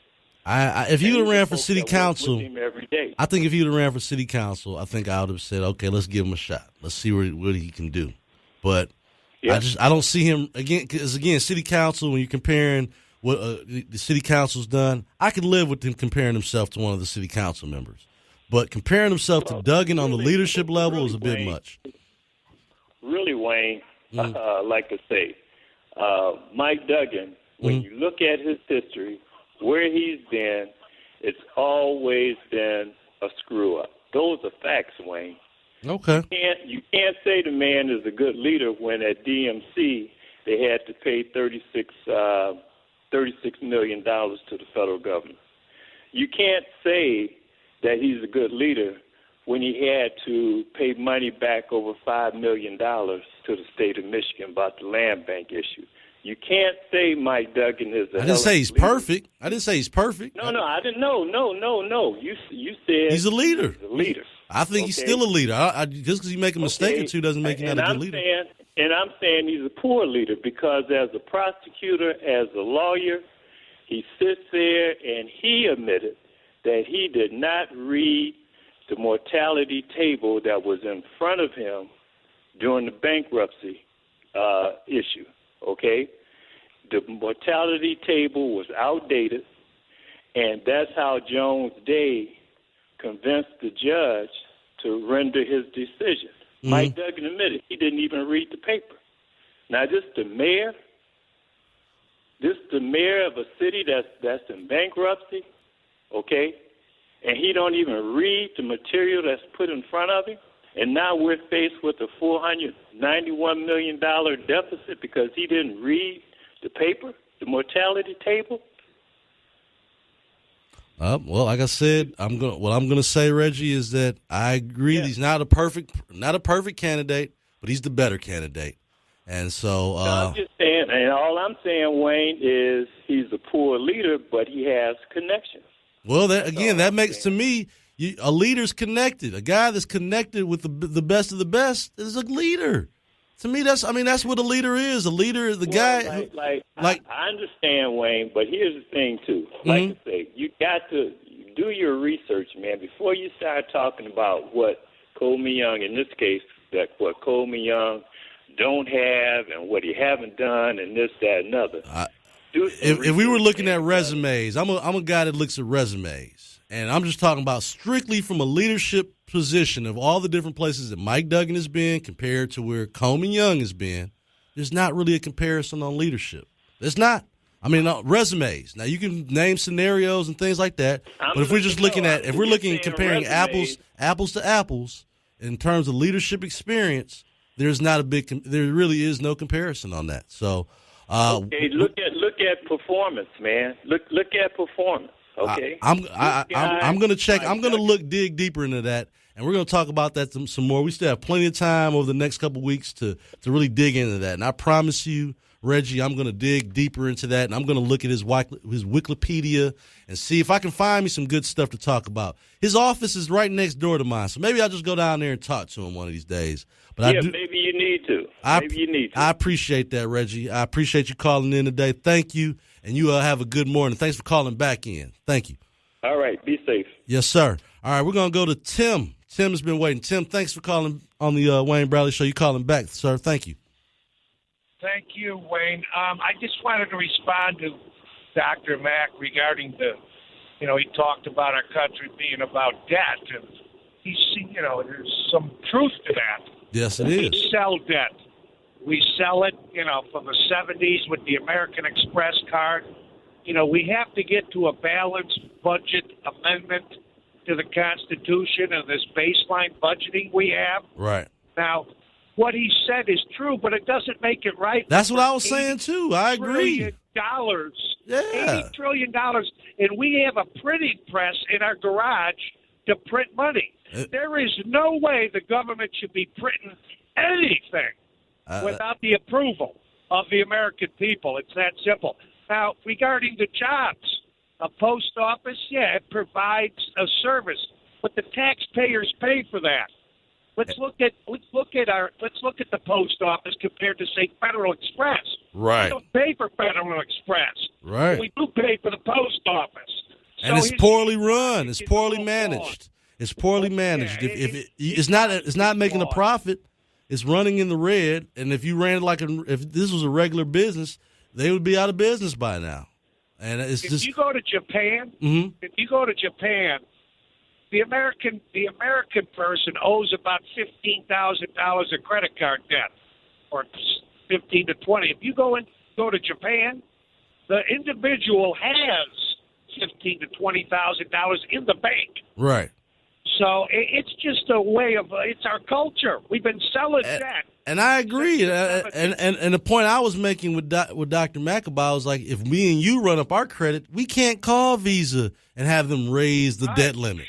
If you would have ran for city council, every day. I think if you would have ran for city council, I think I would have said, okay, let's give him a shot. Let's see what he can do. But I don't see him again, because again, city council, when you're comparing what the city council's done, I could live with him comparing himself to one of the city council members. But comparing himself to Duggan on the leadership level is a bit much. Really, Wayne, like I say, Mike Duggan, when you look at his history, where he's been, it's always been a screw-up. Those are facts, Wayne. Okay. You can't say the man is a good leader when at DMC they had to pay $36 million to the federal government. You can't say that he's a good leader when he had to pay money back over $5 million to the state of Michigan about the land bank issue. You can't say Mike Duggan is a I didn't say he's perfect. I didn't say he's perfect. No, I didn't. No. You said he's a leader. He's a leader. I think he's still a leader. Just because you make a mistake or two doesn't make him not a good leader. I'm saying he's a poor leader because as a prosecutor, as a lawyer, he sits there and he admitted that he did not read the mortality table that was in front of him during the bankruptcy issue. Okay? The mortality table was outdated, and that's how Jones Day convinced the judge to render his decision. Mm-hmm. Mike Duggan admitted he didn't even read the paper. Now, this the mayor of a city that's in bankruptcy, okay, and he don't even read the material that's put in front of him, and now we're faced with a $491 million deficit because he didn't read the paper, the mortality table. Well, like I said, what I'm gonna say, Reggie, is that I agree he's not a perfect candidate, but he's the better candidate. And so I'm just saying, and all I'm saying, Wayne, is he's a poor leader, but he has connections. Well, that makes to me a leader's connected. A guy that's connected with the best of the best is a leader. To me, that's what a leader is. A leader, guy. I understand, Wayne, but here's the thing too. Like I say, you got to do your research, man, before you start talking about what Coleman Young, in this case, that what Coleman Young don't have and what he haven't done and this, that, and other. If we were looking at resumes, I'm a guy that looks at resumes, and I'm just talking about strictly from a leadership position of all the different places that Mike Duggan has been compared to where Coleman Young has been. There's not really a comparison on leadership. There's not. I mean, resumes. Now you can name scenarios and things like that, but if we're just looking at, if we're looking at comparing apples to apples in terms of leadership experience, there really is no comparison on that. So. Okay, look at performance, man. Look at performance. Okay, I'm going to check. I'm going to dig deeper into that, and we're going to talk about that some more. We still have plenty of time over the next couple of weeks to really dig into that. And I promise you, Reggie, I'm going to dig deeper into that, and I'm going to look at his Wikipedia and see if I can find me some good stuff to talk about. His office is right next door to mine, so maybe I'll just go down there and talk to him one of these days. But maybe you need to. I appreciate that, Reggie. I appreciate you calling in today. Thank you, and you have a good morning. Thanks for calling back in. Thank you. All right, be safe. Yes, sir. All right, we're going to go to Tim. Tim has been waiting. Tim, thanks for calling on the Wayne Bradley Show. You calling back, sir. Thank you. Thank you, Wayne. I just wanted to respond to Dr. Mack regarding he talked about our country being about debt, and there's some truth to that. Yes, it is. We sell debt. We sell it, from the 70s with the American Express card. We have to get to a balanced budget amendment to the Constitution and this baseline budgeting we have. Right. Now, what he said is true, but it doesn't make it right. That's what I was saying, too. I agree. $80 trillion. Yeah. $80 trillion. And we have a printing press in our garage to print money. There is no way the government should be printing anything without the approval of the American people. It's that simple. Now, regarding the jobs, a post office, it provides a service, but the taxpayers pay for that. Let's look at the post office compared to, say, Federal Express. Right. We don't pay for Federal Express. Right. We do pay for the post office. And it's poorly run. It's poorly managed. It's poorly managed. It's not making a profit, it's running in the red. And if you ran if this was a regular business, they would be out of business by now. And if you go to Japan, the American person owes about $15,000 of credit card debt, or 15 to 20. If you go to Japan, the individual has $15,000 to $20,000 in the bank. Right. So it's just a way of it's our culture. We've been selling debt. And I agree. And the point I was making with Dr. Maccabow was like, if me and you run up our credit, we can't call Visa and have them raise the debt limit.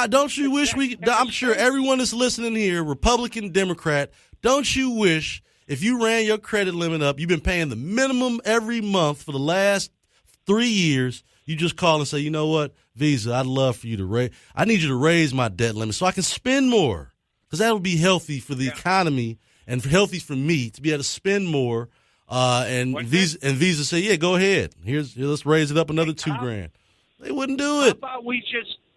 Don't you wish I'm sure everyone that's listening here, Republican, Democrat, don't you wish if you ran your credit limit up, you've been paying the minimum every month for the last 3 years, you just call and say, you know what, Visa, I'd love for you to I need you to raise my debt limit so I can spend more, because that would be healthy for the economy and healthy for me to be able to spend more. And Visa say, yeah, go ahead. Let's raise it up another $2,000. They wouldn't do it.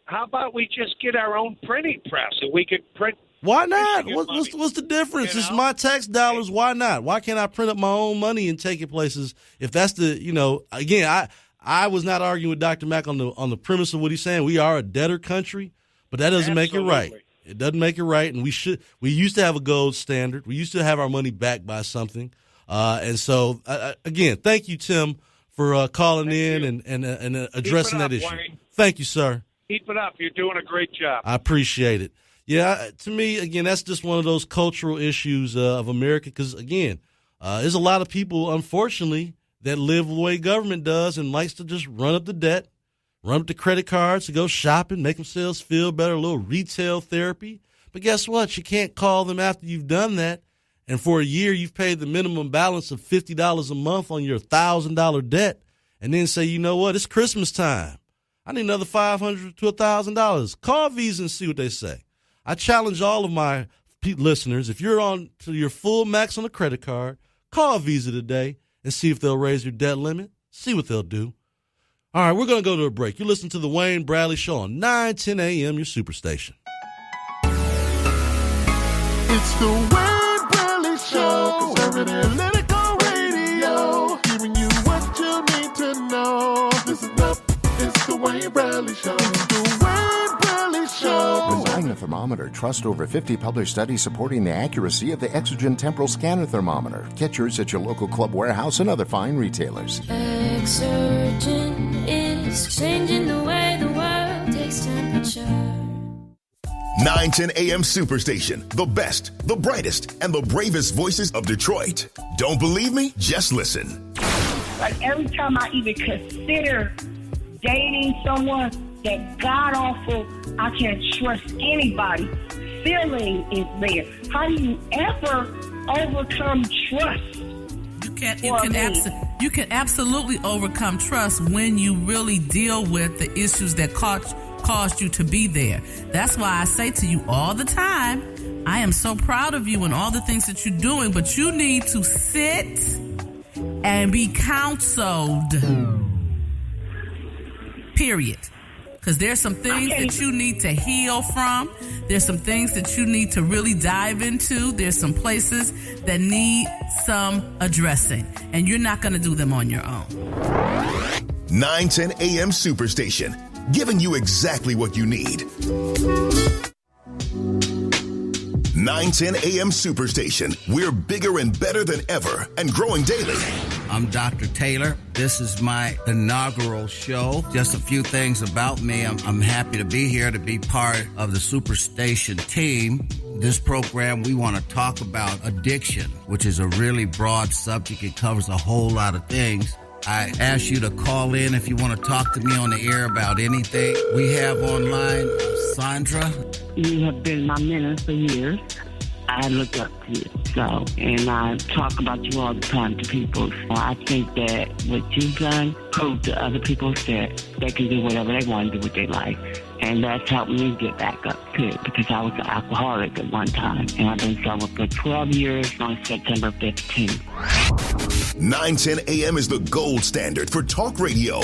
How about we just get our own printing press and we could print? Why not? What's the difference? It's my tax dollars. Why not? Why can't I print up my own money and take it places? If that's again, I was not arguing with Dr. Mack on the premise of what he's saying. We are a debtor country, but that doesn't make it right. It doesn't make it right, and we used to have a gold standard. We used to have our money backed by something. And so, again, thank you, Tim, for calling in and addressing that issue. Wayne. Thank you, sir. Keep it up. You're doing a great job. I appreciate it. Yeah, to me, again, that's just one of those cultural issues of America because, again, there's a lot of people, unfortunately, that live the way government does and likes to just run up the debt, run up the credit cards to go shopping, make themselves feel better, a little retail therapy. But guess what? You can't call them after you've done that. And for a year, you've paid the minimum balance of $50 a month on your $1,000 debt, and then say, you know what, it's Christmas time. I need another $500 to $1,000. Call Visa and see what they say. I challenge all of my listeners, if you're on to your full max on a credit card, call Visa today and see if they'll raise your debt limit. See what they'll do. All right, we're going to go to a break. You listen to the Wayne Bradley Show on 9:10 a.m., your superstation. It's the Wayne Bradley Show, conservative analytical radio, giving you what you need to know. Listen up, it's the Wayne Bradley Show. It's the Wayne Bradley Show. Design a thermometer. Trust over 50 published studies supporting the accuracy of the Exogen Temporal Scanner Thermometer. Get yours at your local Club Warehouse and other fine retailers. Exogen is changing the way the world takes temperature. 910 AM Superstation, the best, the brightest, and the bravest voices of Detroit. Don't believe me? Just listen. Like every time I even consider dating someone, that god-awful, I can't trust anybody feeling is there. How do you ever overcome trust? You can absolutely overcome trust when you really deal with the issues that caused you to be there. That's why I say to you all the time, I am so proud of you and all the things that you're doing, but you need to sit and be counseled. Period. Because there's some things that you need to heal from. There's some things that you need to really dive into. There's some places that need some addressing. And you're not going to do them on your own. 910 AM Superstation, giving you exactly what you need. 910 AM Superstation. We're bigger and better than ever and growing daily. I'm Dr. Taylor. This is my inaugural show. Just a few things about me. I'm happy to be here to be part of the Superstation team. This program, we want to talk about addiction, which is a really broad subject. It covers a whole lot of things. I ask you to call in if you want to talk to me on the air about anything. We have online Sandra. You have been my mentor for years. I look up to you, and I talk about you all the time to people. I think that what you've done proved to other people that they can do whatever they want to do with their life. And that's helped me get back up to it, because I was an alcoholic at one time. And I've been sober for 12 years on September 15th. 910 AM is the gold standard for talk radio.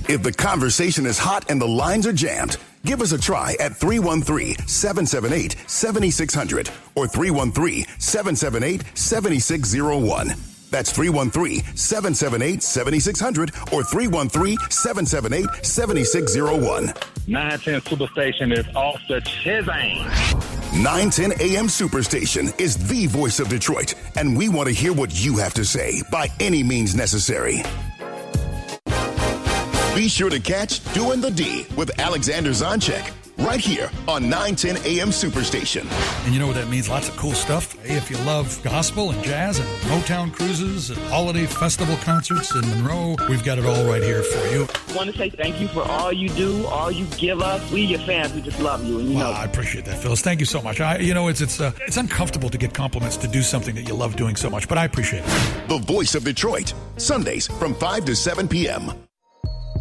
If the conversation is hot and the lines are jammed, give us a try at 313-778-7600 or 313-778-7601. That's 313-778-7600 or 313-778-7601. 910 Superstation is off the chisane. 910 AM Superstation is the voice of Detroit, and we want to hear what you have to say by any means necessary. Be sure to catch Doing the D with Alexander Zonchek right here on 910 AM Superstation. And you know what that means? Lots of cool stuff. Hey, if you love gospel and jazz and Motown cruises and holiday festival concerts in Monroe, we've got it all right here for you. I want to say thank you for all you do, all you give us. We, your fans, we just love you. And you know, I appreciate that, Phyllis. Thank you so much. It's uncomfortable to get compliments to do something that you love doing so much, but I appreciate it. The Voice of Detroit, Sundays from 5 to 7 p.m.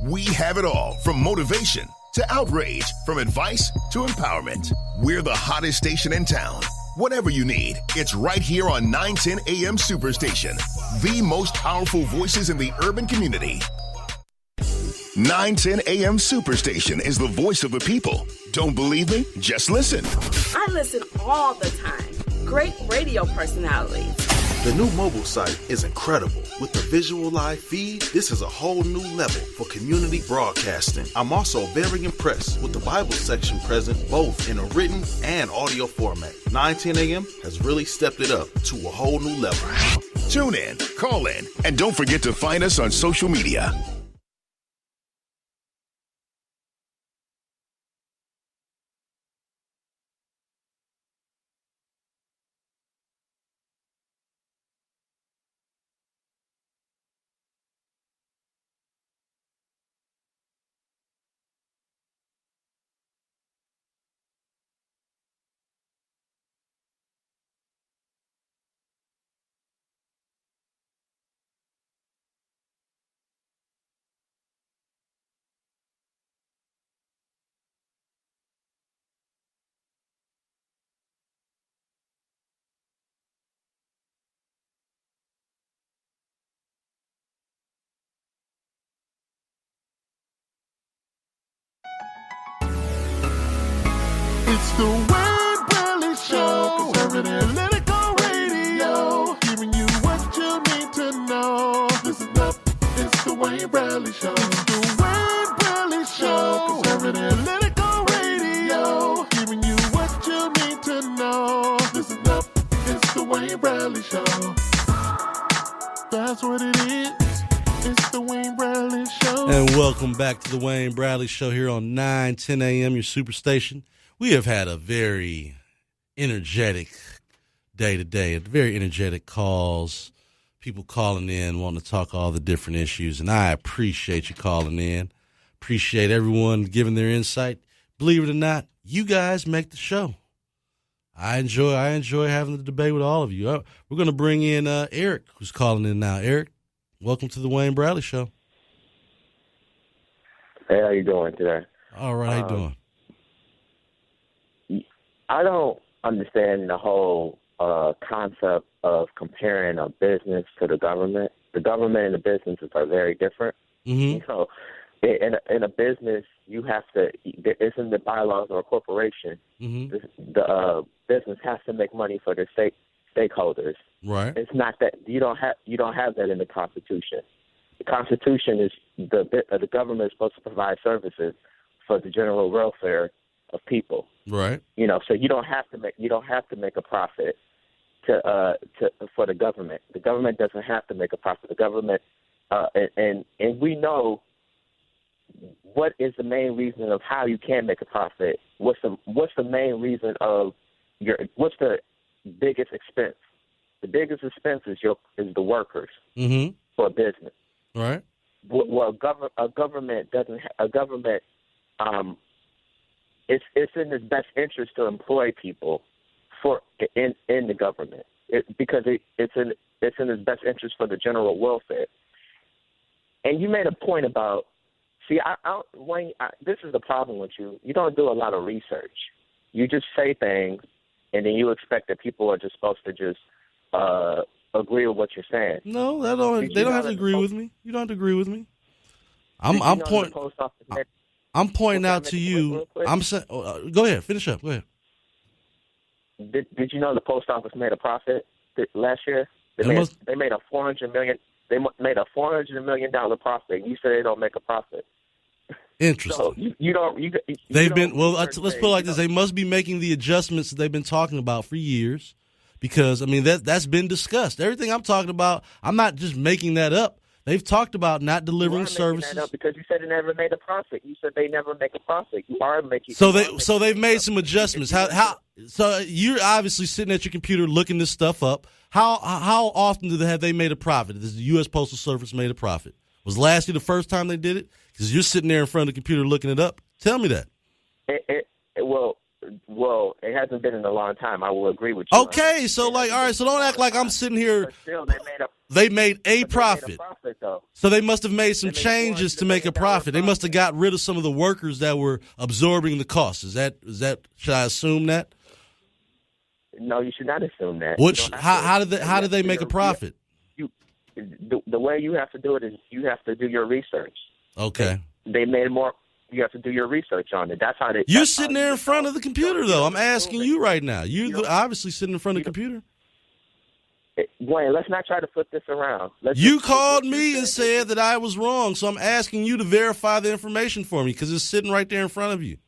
We have it all, from motivation to outrage, from advice to empowerment. We're the hottest station in town. Whatever you need, it's right here on 910 AM Superstation, the most powerful voices in the urban community. 910 AM Superstation is the voice of the people. Don't believe me? Just listen. I listen all the time. Great radio personalities. The new mobile site is incredible. With the visual live feed, this is a whole new level for community broadcasting. I'm also very impressed with the Bible section present both in a written and audio format. 910 AM has really stepped it up to a whole new level. Tune in, call in, and don't forget to find us on social media. It's the Wayne Bradley Show, conservative analytical radio, giving you what you need to know. Listen up, it's the Wayne Bradley Show. It's the Wayne Bradley Show, conservative analytical radio, giving you what you need to know. Listen up, it's the Wayne Bradley Show. That's what it is. It's the Wayne Bradley Show. And welcome back to the Wayne Bradley Show here on 910 AM, your superstation. We have had a very energetic day today, very energetic calls, people calling in, wanting to talk all the different issues, and I appreciate you calling in. Appreciate everyone giving their insight. Believe it or not, you guys make the show. I enjoy having the debate with all of you. We're going to bring in Eric, who's calling in now. Eric, welcome to the Wayne Bradley Show. Hey, how you doing today? All right, how you doing? I don't understand the whole concept of comparing a business to the government. The government and the businesses are very different. Mm-hmm. So in a business, you have to, it's in the bylaws of a corporation. Mm-hmm. The business has to make money for their stakeholders. Right. It's not that you don't have that in the Constitution. The Constitution is the government is supposed to provide services for the general welfare of people. Right. You know, so you don't have to make a profit for the government. The government doesn't have to make a profit. The government and we know what is the main reason of how you can make a profit. What's the main reason of what's the biggest expense? The biggest expense is the workers mm-hmm. for a business. Right. Well, a government doesn't. It's in its best interest to employ people in the government because it's in its best interest for the general welfare. And you made a point about Wayne. This is the problem with you. You don't do a lot of research. You just say things, and then you expect that people are just supposed to just agree with what you're saying. No, they don't have to agree with me. You don't have to agree with me. I'm pointing out to you. I'm saying, go ahead, finish up. Go ahead. Did you know the post office made a profit last year? They made a $400 million. They made a $400 million profit. You say they don't make a profit. Interesting. So you don't. Let's put it like this. They must be making the adjustments that they've been talking about for years, because I mean that's been discussed. Everything I'm talking about, I'm not just making that up. They've talked about not delivering services. That up because you said they never made a profit. You said they never make a profit. You are making. So they've made some adjustments. So you're obviously sitting at your computer looking this stuff up. How often have they made a profit? Has the U.S. Postal Service made a profit? Was last year the first time they did it? Because you're sitting there in front of the computer looking it up. Tell me that. Well, it hasn't been in a long time. I will agree with you. Okay, so all right, so don't act like I'm sitting here. But still, they made a profit. They made a profit, though. So they must have made some changes to make a profit. They must have got rid of some of the workers that were absorbing the cost. Is that? Should I assume that? No, you should not assume that. How did they make a profit? The way you have to do it is you have to do your research. Okay. They made more. You have to do your research on it. That's how they. You're sitting there in front of the computer, though. I'm asking you right now. You're obviously sitting in front of the computer. Wayne, let's not try to flip this around. You called me and said that I was wrong, so I'm asking you to verify the information for me because it's sitting right there in front of you.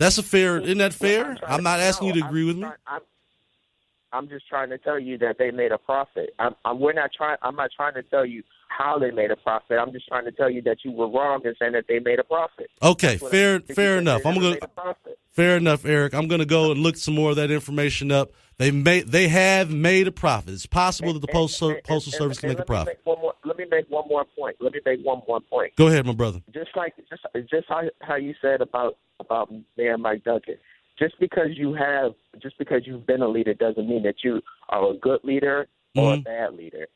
Isn't that fair? I'm not asking you to agree with me. I'm just trying to tell you that they made a profit. I'm not trying to tell you how they made a profit. I'm just trying to tell you that you were wrong in saying that they made a profit. Okay, fair enough. Fair enough, Eric. I'm going to go and look some more of that information up. They have made a profit. It's possible that the Postal Service can make a profit. Let me make one more point. Go ahead, my brother. Just how you said about Mayor Mike Duggan. Just because you've been a leader doesn't mean that you are a good leader or a bad leader.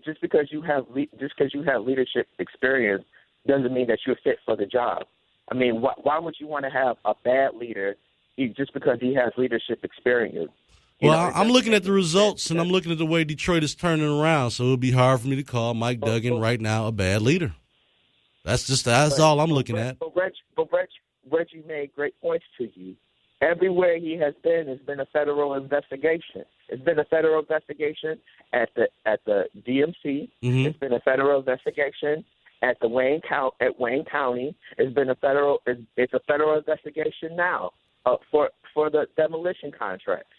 Just because you have leadership experience doesn't mean that you're fit for the job. I mean, why would you want to have a bad leader just because he has leadership experience? I'm looking at the results, and I'm looking at the way Detroit is turning around, so it would be hard for me to call Mike Duggan right now a bad leader. That's all I'm looking at. Reggie made great points to you. Everywhere he has been, it's been a federal investigation. It's been a federal investigation at the DMC. Mm-hmm. It's been a federal investigation at Wayne County. It's been a federal investigation now for the demolition contracts.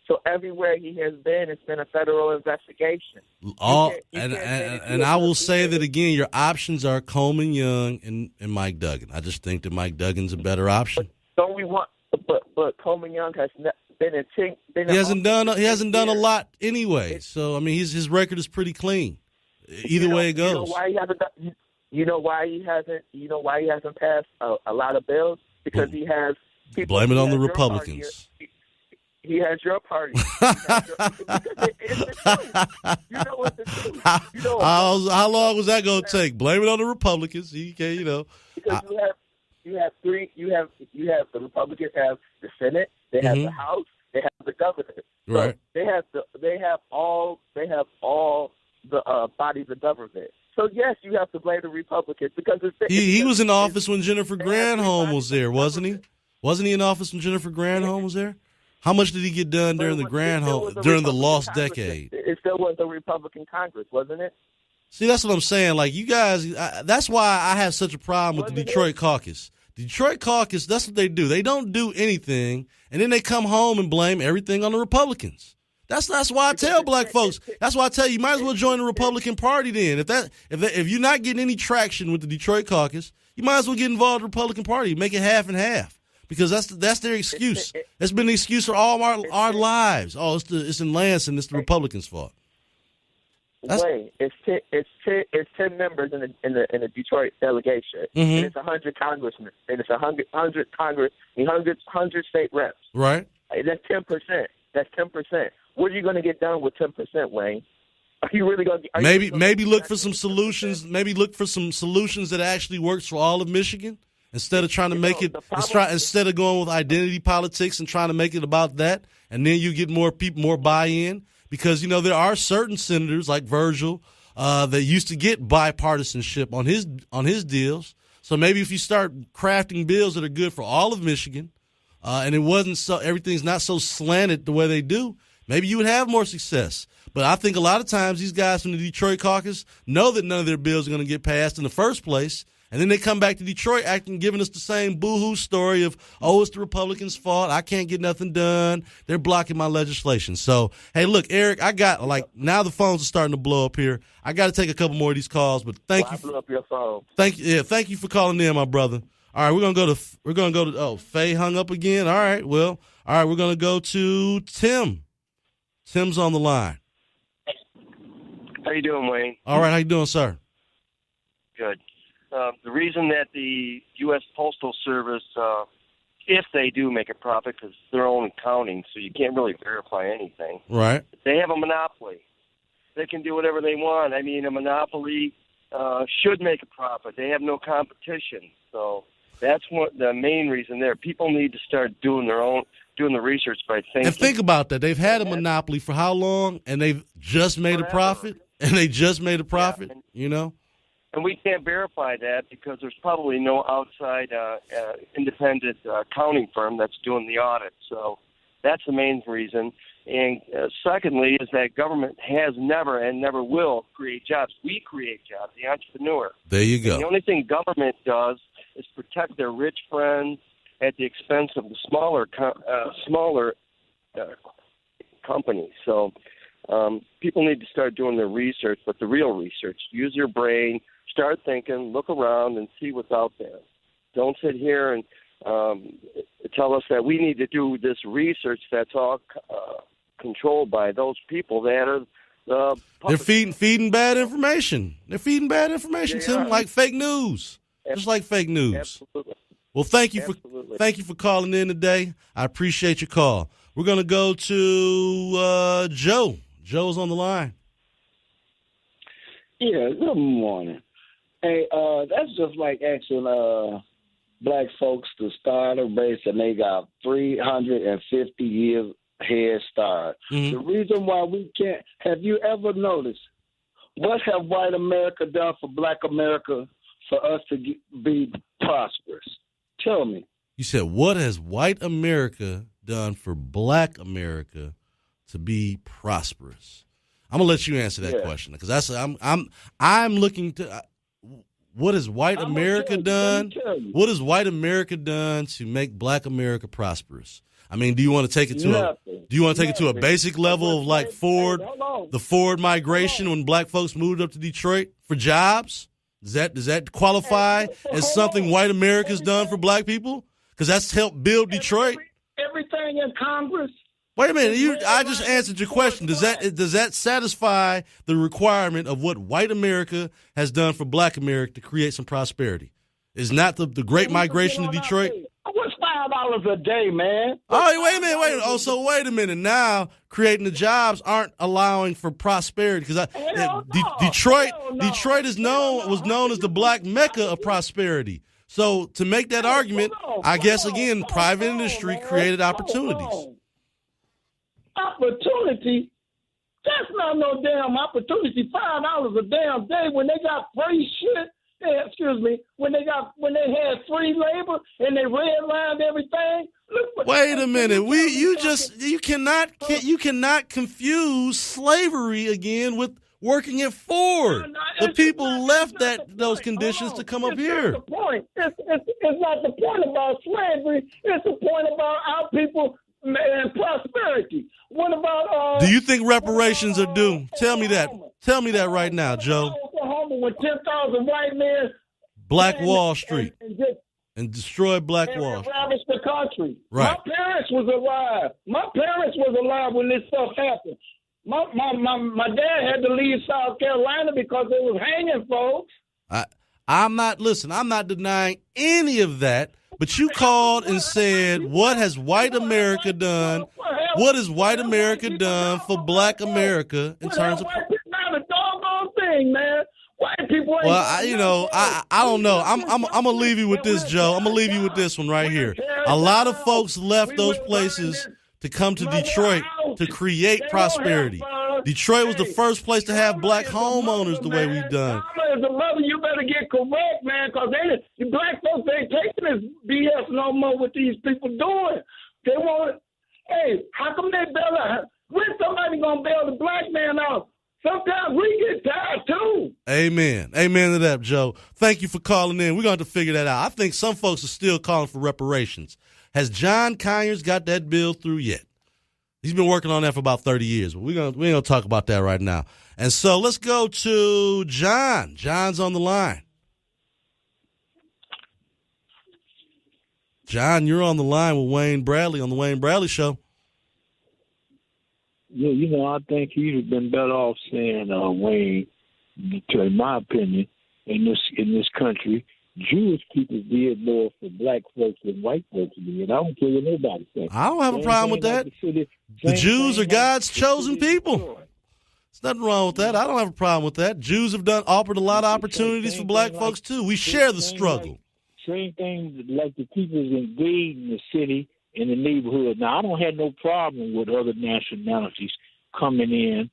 So everywhere he has been, it's been a federal investigation. And I will say that again, your options are Coleman Young and Mike Duggan. I just think that Mike Duggan's a better option. But Coleman Young has been he hasn't done a lot anyway. So I mean, his record is pretty clean. Either way it goes. You know why he hasn't passed a lot of bills? Because he has people. Blame it on the Republicans. He has your party. It's the truth. You know what the truth. How long was that going to take? Blame it on the Republicans. Because you have three. You have the Republicans have the Senate. They have the House. They have the governor. Right. So they have all the bodies of government. So yes, you have to blame the Republicans because he was in office when Jennifer Granholm was there, wasn't he? Wasn't he in office when Jennifer Granholm was there? How much did he get done during the lost decade? It still was a Republican Congress, wasn't it? See, that's what I'm saying. Like, you guys, that's why I have such a problem with the Detroit caucus. The Detroit caucus, that's what they do. They don't do anything, and then they come home and blame everything on the Republicans. That's why I tell black folks. That's why I tell you might as well join the Republican Party then. If you're not getting any traction with the Detroit caucus, you might as well get involved in the Republican Party. Make it half and half. Because that's their excuse. That's been the excuse for all our lives. Oh, it's in Lansing. It's the Republicans' fault. Wait, it's 10 members in the Detroit delegation, and it's 100 congressmen, and it's 100 state reps. Right. That's 10%. That's 10%. What are you going to get done with 10%, Wayne? Are you really going to? Maybe look for some solutions. Maybe look for some solutions that actually works for all of Michigan. Instead of trying to make it, instead of going with identity politics and trying to make it about that, and then you get more people, more buy-in, because there are certain senators like Virgil that used to get bipartisanship on his deals. So maybe if you start crafting bills that are good for all of Michigan, and it wasn't so everything's not so slanted the way they do, maybe you would have more success. But I think a lot of times these guys from the Detroit caucus know that none of their bills are going to get passed in the first place. And then they come back to Detroit giving us the same boo-hoo story of, oh, it's the Republicans' fault. I can't get nothing done. They're blocking my legislation. So, hey, look, Eric, I got, now the phones are starting to blow up here. I got to take a couple more of these calls, but thank you. I blew up your phone. Thank you for calling in, my brother. All right, we're going to go to, Faye hung up again. All right, we're going to go to Tim. Tim's on the line. How you doing, Wayne? All right, how you doing, sir? Good. The reason that the U.S. Postal Service, if they do make a profit, because their own accounting, so you can't really verify anything. Right. They have a monopoly. They can do whatever they want. I mean, a monopoly should make a profit. They have no competition. So that's the main reason there. People need to start doing the research by thinking. And think about that. They've had a monopoly for how long? And they've just made a profit? And they just made a profit, you know? And we can't verify that because there's probably no outside independent accounting firm that's doing the audit. So that's the main reason. And secondly is that government has never and never will create jobs. We create jobs, the entrepreneur. There you go. And the only thing government does is protect their rich friends at the expense of the smaller companies. So people need to start doing their research, but the real research. Use your brain, start thinking, look around, and see what's out there. Don't sit here and tell us that we need to do this research that's all controlled by those people that are they're feeding bad information. They're feeding bad information, Tim, like fake news. Just like fake news. Absolutely. Well, thank you for calling in today. I appreciate your call. We're going to go to Joe. Joe's on the line. Yeah, good morning. Hey, that's just like asking black folks to start a race and they got 350 years head start. Mm-hmm. The reason why we can't, have you ever noticed, what have white America done for black America for us to be prosperous? Tell me. You said, what has white America done for black America to be prosperous? I'm gonna let you answer that question because I'm looking to what has white America done? What has white America done to make black America prosperous? I mean, do you want to take it to a basic level of like the Ford migration when black folks moved up to Detroit for jobs? Does that qualify as something white America's done for black people? Because that's helped build Detroit. Everything in Congress. Wait a minute. I just answered your question. Does that satisfy the requirement of what white America has done for black America to create some prosperity? Is not the great migration to Detroit? What's $5 a day, man? Oh, wait a minute. Oh, so wait a minute. Now creating the jobs aren't allowing for prosperity because Detroit was known as the black Mecca of prosperity. So to make that argument, I guess again, private industry created opportunities. Opportunity? That's not no damn opportunity. $5 a damn day when they got free shit. When they had free labor and they redlined everything. Wait a minute. You cannot confuse slavery again with working at Ford. The people left those conditions to come up here. That's the point. It's not the point about slavery. It's the point about our people and prosperity. What about? Do you think reparations are due? Tell me that. Tell me that right now, Joe. Oklahoma with 10,000 white men. Black Wall Street. And destroyed Black Wall Street. Ravaged the country. Right. My parents was alive when this stuff happened. My dad had to leave South Carolina because they was hanging folks. I'm not denying any of that. But you called and said, what has white America done? What has white America done for black America in terms of... Not a doggone thing, man. White people ain't... Well, I don't know. I'm going to leave you with this, Joe. I'm going to leave you with this one right here. A lot of folks left those places to come to Detroit to create prosperity. Detroit was the first place to have black homeowners the way we've done. As a mother, you better get correct, man, because the black folks ain't taking this BS no more. What these people doing? They want. Hey, how come they bail out? When somebody gonna bail the black man out? Sometimes we get tired too. Amen. Amen to that, Joe. Thank you for calling in. We're going to have to figure that out. I think some folks are still calling for reparations. Has John Conyers got that bill through yet? He's been working on that for about 30 years, but we ain't gonna talk about that right now. And so let's go to John. John's on the line. John, you're on the line with Wayne Bradley on the Wayne Bradley Show. Yeah, I think he'd have been better off saying, Wayne, in my opinion, in this country, Jewish people did more for black folks than white folks did. I don't care what nobody says. I don't have a problem with that. The Jews are God's chosen people. There's nothing wrong with that. I don't have a problem with that. Jews have offered a lot of opportunities for black folks, too. We share the struggle. Same thing like the people invading the city in the neighborhood. Now, I don't have no problem with other nationalities coming in,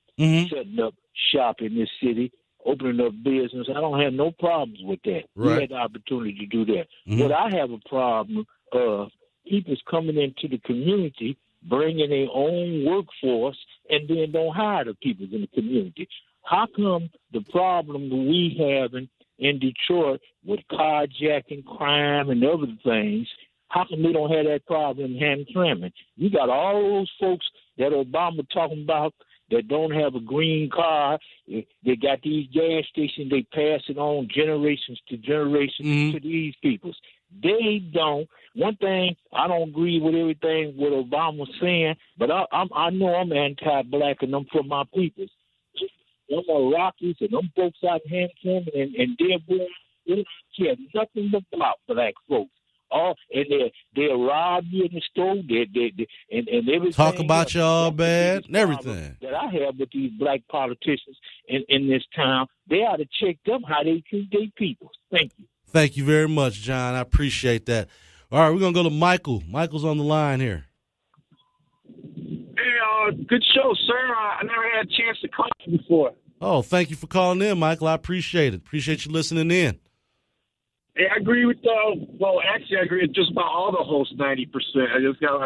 setting up shop in this city, opening up business. I don't have no problems with that. Right. We had the opportunity to do that. But I have a problem of people's coming into the community, bringing their own workforce, and then don't hire the people in the community. How come the problem we have in Detroit with carjacking, crime, and other things, how come we don't have that problem in Hamtramck? You got all those folks that Obama talking about that don't have a green card. They got these gas stations. They pass it on generations to generations to these peoples. They don't. One thing, I don't agree with everything what Obama's saying, but I know I'm anti-black and I'm for my peoples. Them are Rockies and them folks out in Hampton and Dearborn, they don't care nothing about black folks. And they'll rob you in the store, and everything. Talk about you all bad and everything. That I have with these black politicians in this town, they ought to check them how they treat their people. Thank you. Thank you very much, John. I appreciate that. All right, we're going to go to Michael. Michael's on the line here. Hey, good show, sir. I never had a chance to call you before. Oh, thank you for calling in, Michael. I appreciate it. Appreciate you listening in. Hey, I agree with I agree with just about all the hosts, 90%. I just got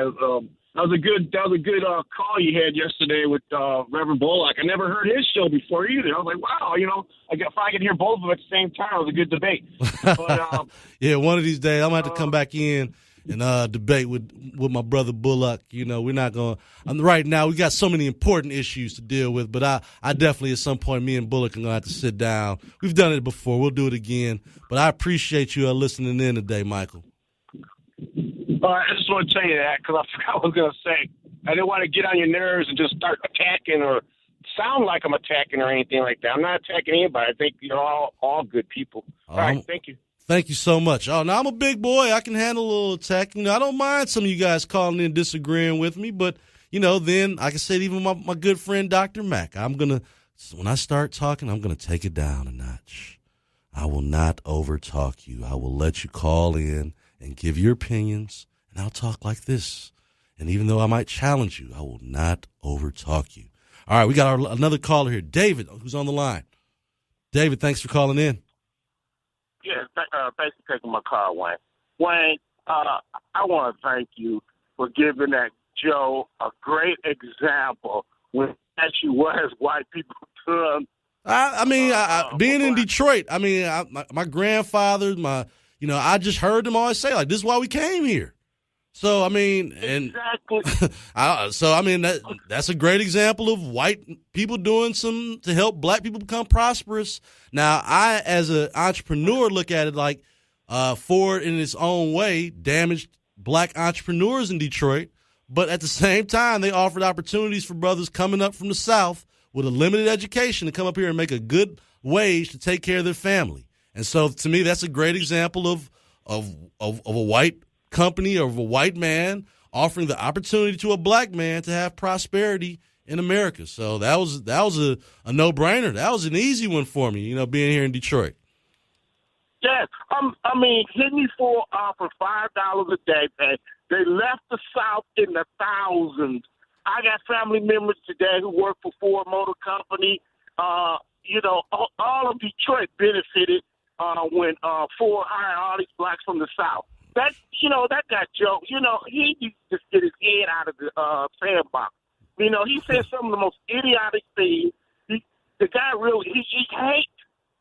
that was a good call you had yesterday with Reverend Bullock. I never heard his show before either. I was like, wow, if I could hear both of them at the same time, it was a good debate. But, yeah, one of these days I'm gonna have to come back in and debate with my brother Bullock. We're not going to – right now we got so many important issues to deal with, but I definitely at some point me and Bullock are going to have to sit down. We've done it before. We'll do it again. But I appreciate you listening in today, Michael. I just want to tell you that because I forgot what I was going to say. I didn't want to get on your nerves and just start attacking or sound like I'm attacking or anything like that. I'm not attacking anybody. I think you're all good people. All right, thank you. Thank you so much. Oh, now I'm a big boy. I can handle a little attack. I don't mind some of you guys calling in disagreeing with me, but, then, like I said, even my good friend Dr. Mack, when I start talking, I'm going to take it down a notch. I will not over-talk you. I will let you call in and give your opinions, and I'll talk like this. And even though I might challenge you, I will not over-talk you. All right, we got another caller here, David, who's on the line. David, thanks for calling in. Yeah, thanks for taking my call, Wayne. Wayne, I want to thank you for giving that Joe a great example when actually was white people done. Being in Detroit, my grandfather, I just heard them always say, this is why we came here. So, exactly. That's a great example of white people doing some to help black people become prosperous. Now, I, as an entrepreneur, look at it like Ford, in its own way, damaged black entrepreneurs in Detroit. But at the same time, they offered opportunities for brothers coming up from the South with a limited education to come up here and make a good wage to take care of their family. And so, to me, that's a great example of a white company or of a white man offering the opportunity to a black man to have prosperity in America. So that was a no-brainer. That was an easy one for me, being here in Detroit. Yes, hit me for $5 a day, man. They left the South in the thousands. I got family members today who work for Ford Motor Company. All of Detroit benefited when Ford hired all these blacks from the South. That guy Joe, he needs to just get his head out of the sandbox. He said some of the most idiotic things. the guy really he hates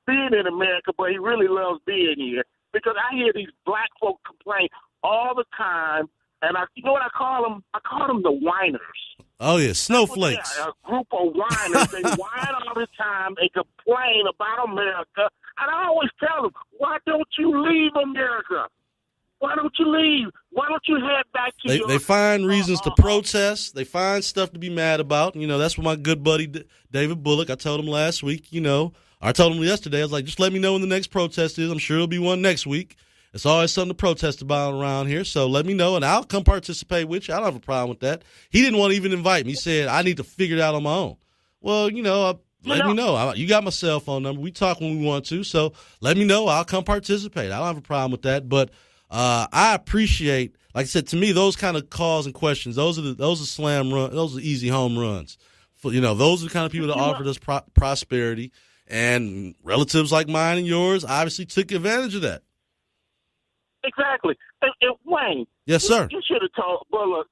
being in America, but he really loves being here because I hear these black folk complain all the time, and you know what I call them? I call them the whiners. Oh yeah, snowflakes. A group of whiners. They whine all the time. They complain about America, and I always tell them, "Why don't you leave America? Why don't you leave? Why don't you head back to your?" They find reasons to protest. They find stuff to be mad about. You know, that's what my good buddy David Bullock. I told him last week. You know, I told him yesterday. I was like, just let me know when the next protest is. I'm sure there'll be one next week. It's always something to protest about around here, so let me know, and I'll come participate with you. I don't have a problem with that. He didn't want to even invite me. He said, I need to figure it out on my own. Well, you know, let me know. You got my cell phone number. We talk when we want to, so let me know. I'll come participate. I don't have a problem with that, but I appreciate, like I said, to me, those kind of calls and questions, those are slam runs, those are easy home runs. You know, those are the kind of people that offered us prosperity, and relatives like mine and yours obviously took advantage of that. Exactly. And Wayne. Yes, sir. You should have told Bullock,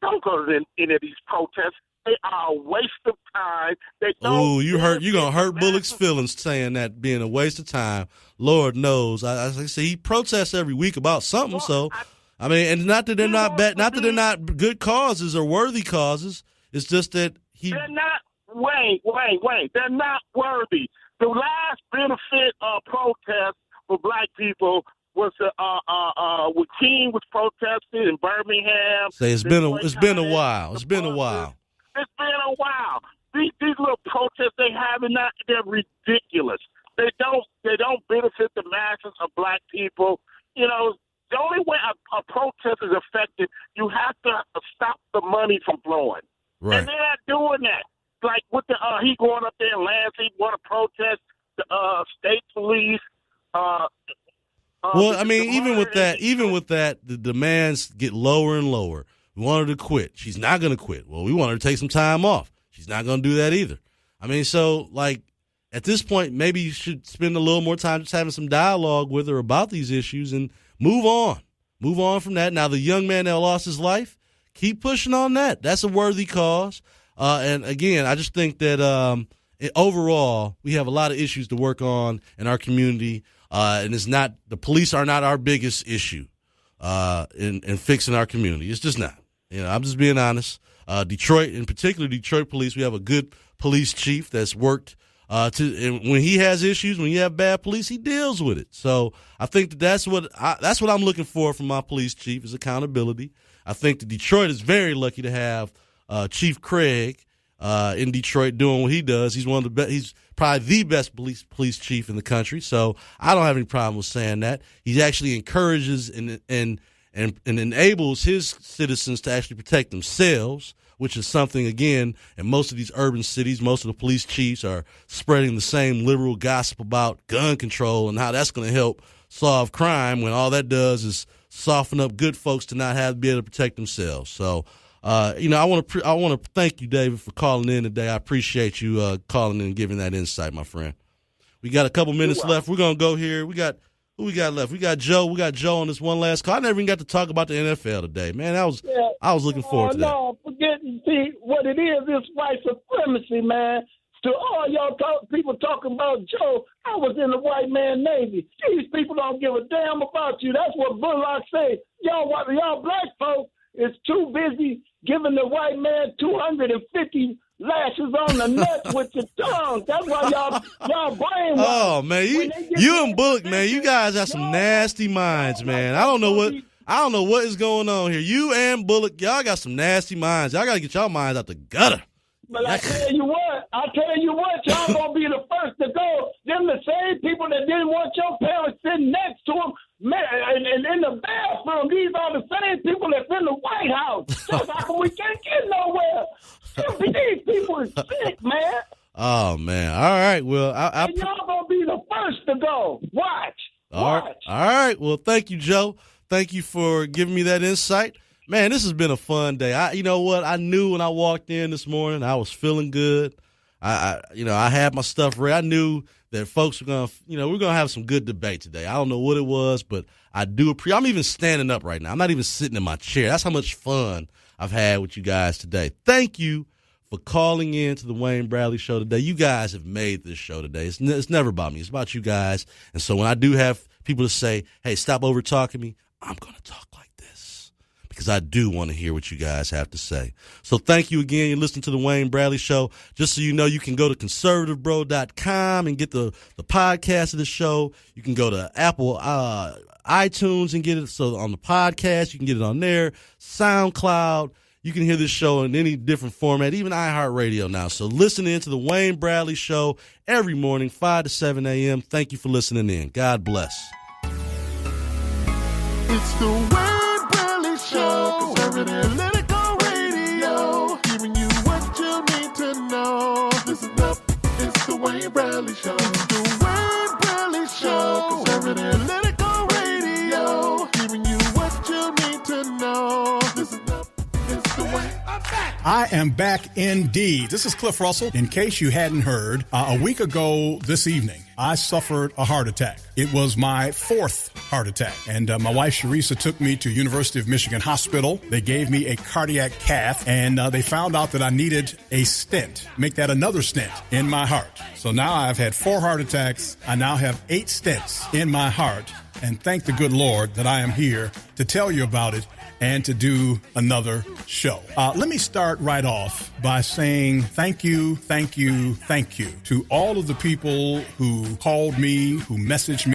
don't go to any of these protests. They are a waste of time. Oh, you're gonna hurt Bullock's feelings saying that being a waste of time. Lord knows. I say he protests every week about something. So I mean, and not that they're not bad, not that they're not good causes or worthy causes. It's just that they're not. Wayne. They're not worthy. The last benefit protest for black people was when King was protesting in Birmingham. Say it's been a while. It's been a while. It's been a while. These little protests they have, they're ridiculous. They don't benefit the masses of black people. You know, the only way a protest is effective, you have to stop the money from flowing. Right. And they're not doing that. Like with the he going up there in Lansing, want to protest the state police. Well, I mean, even with that, the demands get lower and lower. We want her to quit. She's not going to quit. Well, we want her to take some time off. She's not going to do that either. I mean, so, like, at this point, maybe you should spend a little more time just having some dialogue with her about these issues and move on. Move on from that. Now, the young man that lost his life, keep pushing on that. That's a worthy cause. And, again, I just think that overall we have a lot of issues to work on in our community. And it's not, the police are not our biggest issue in fixing our community. It's just not. You know, I'm just being honest. Detroit, in particular, Detroit police, we have a good police chief that's worked and when he has issues, when you have bad police, he deals with it. So I think that's what I'm looking for from my police chief is accountability. I think that Detroit is very lucky to have Chief Craig in Detroit doing what he does. He's one of the best. He's probably the best police chief in the country. So I don't have any problem with saying that. He actually encourages and enables his citizens to actually protect themselves, which is something, again, in most of these urban cities, most of the police chiefs are spreading the same liberal gossip about gun control and how that's going to help solve crime when all that does is soften up good folks to not have to be able to protect themselves. So, you know, I want to thank you, David, for calling in today. I appreciate you calling in and giving that insight, my friend. We got a couple minutes left. We're gonna go here. Who we got left? We got Joe. We got Joe on this one last call. I never even got to talk about the NFL today, man. I was looking forward to that. No, forgetting, see, what it is white supremacy, man. To all y'all people talking about Joe, I was in the white man Navy. These people don't give a damn about you. That's what Bullock said. Y'all black folks is too busy giving the white man 250 lashes on the nuts with your tongue. That's why y'all brainwashed. Oh man, you and Bullock, man, you guys have some nasty minds, man. I don't know what is going on here. You and Bullock, y'all got some nasty minds. Y'all got to get y'all minds out the gutter. But I tell you what, y'all gonna be the first to go. Them the same people that didn't want your parents sitting next to them, man, and in the bathroom. These are the same people that's in the White House. That's how come we can't get nowhere. These people is sick, man. Oh man! All right, well, and y'all gonna be the first to go. Watch. All right. Well, thank you, Joe. Thank you for giving me that insight. Man, this has been a fun day. You know what? I knew when I walked in this morning, I was feeling good. I had my stuff ready. I knew that folks were we're gonna have some good debate today. I don't know what it was, but I do appreciate. I'm even standing up right now. I'm not even sitting in my chair. That's how much fun I've had with you guys today. Thank you for calling in to the Wayne Bradley Show today. You guys have made this show today. It's never about me. It's about you guys. And so when I do have people to say, hey, stop over talking me, I'm going to talk like this because I do want to hear what you guys have to say. So thank you again. You're listening to the Wayne Bradley Show. Just so you know, you can go to conservativebro.com and get the podcast of the show. You can go to Apple iTunes and get it. So on the podcast, you can get it on there. SoundCloud. You can hear this show in any different format, even iHeartRadio now. So listen in to the Wayne Bradley Show every morning, 5 to 7 a.m. Thank you for listening in. God bless. It's the Wayne Bradley Show, conservative political radio, giving you what you need to know. Listen up, it's the Wayne Bradley Show. It's the Wayne Bradley Show, conservative political radio, giving you what you need to know. Listen up, it's the Wayne. I am back indeed. This is Cliff Russell. In case you hadn't heard, a week ago this evening, I suffered a heart attack. It was my fourth heart attack. And my wife, Sharisa, took me to University of Michigan Hospital. They gave me a cardiac cath, and they found out that I needed a stent, make that another stent in my heart. So now I've had 4 heart attacks. I now have 8 stents in my heart. And thank the good Lord that I am here to tell you about it and to do another show. Let me start right off by saying thank you to all of the people who called me, who messaged me.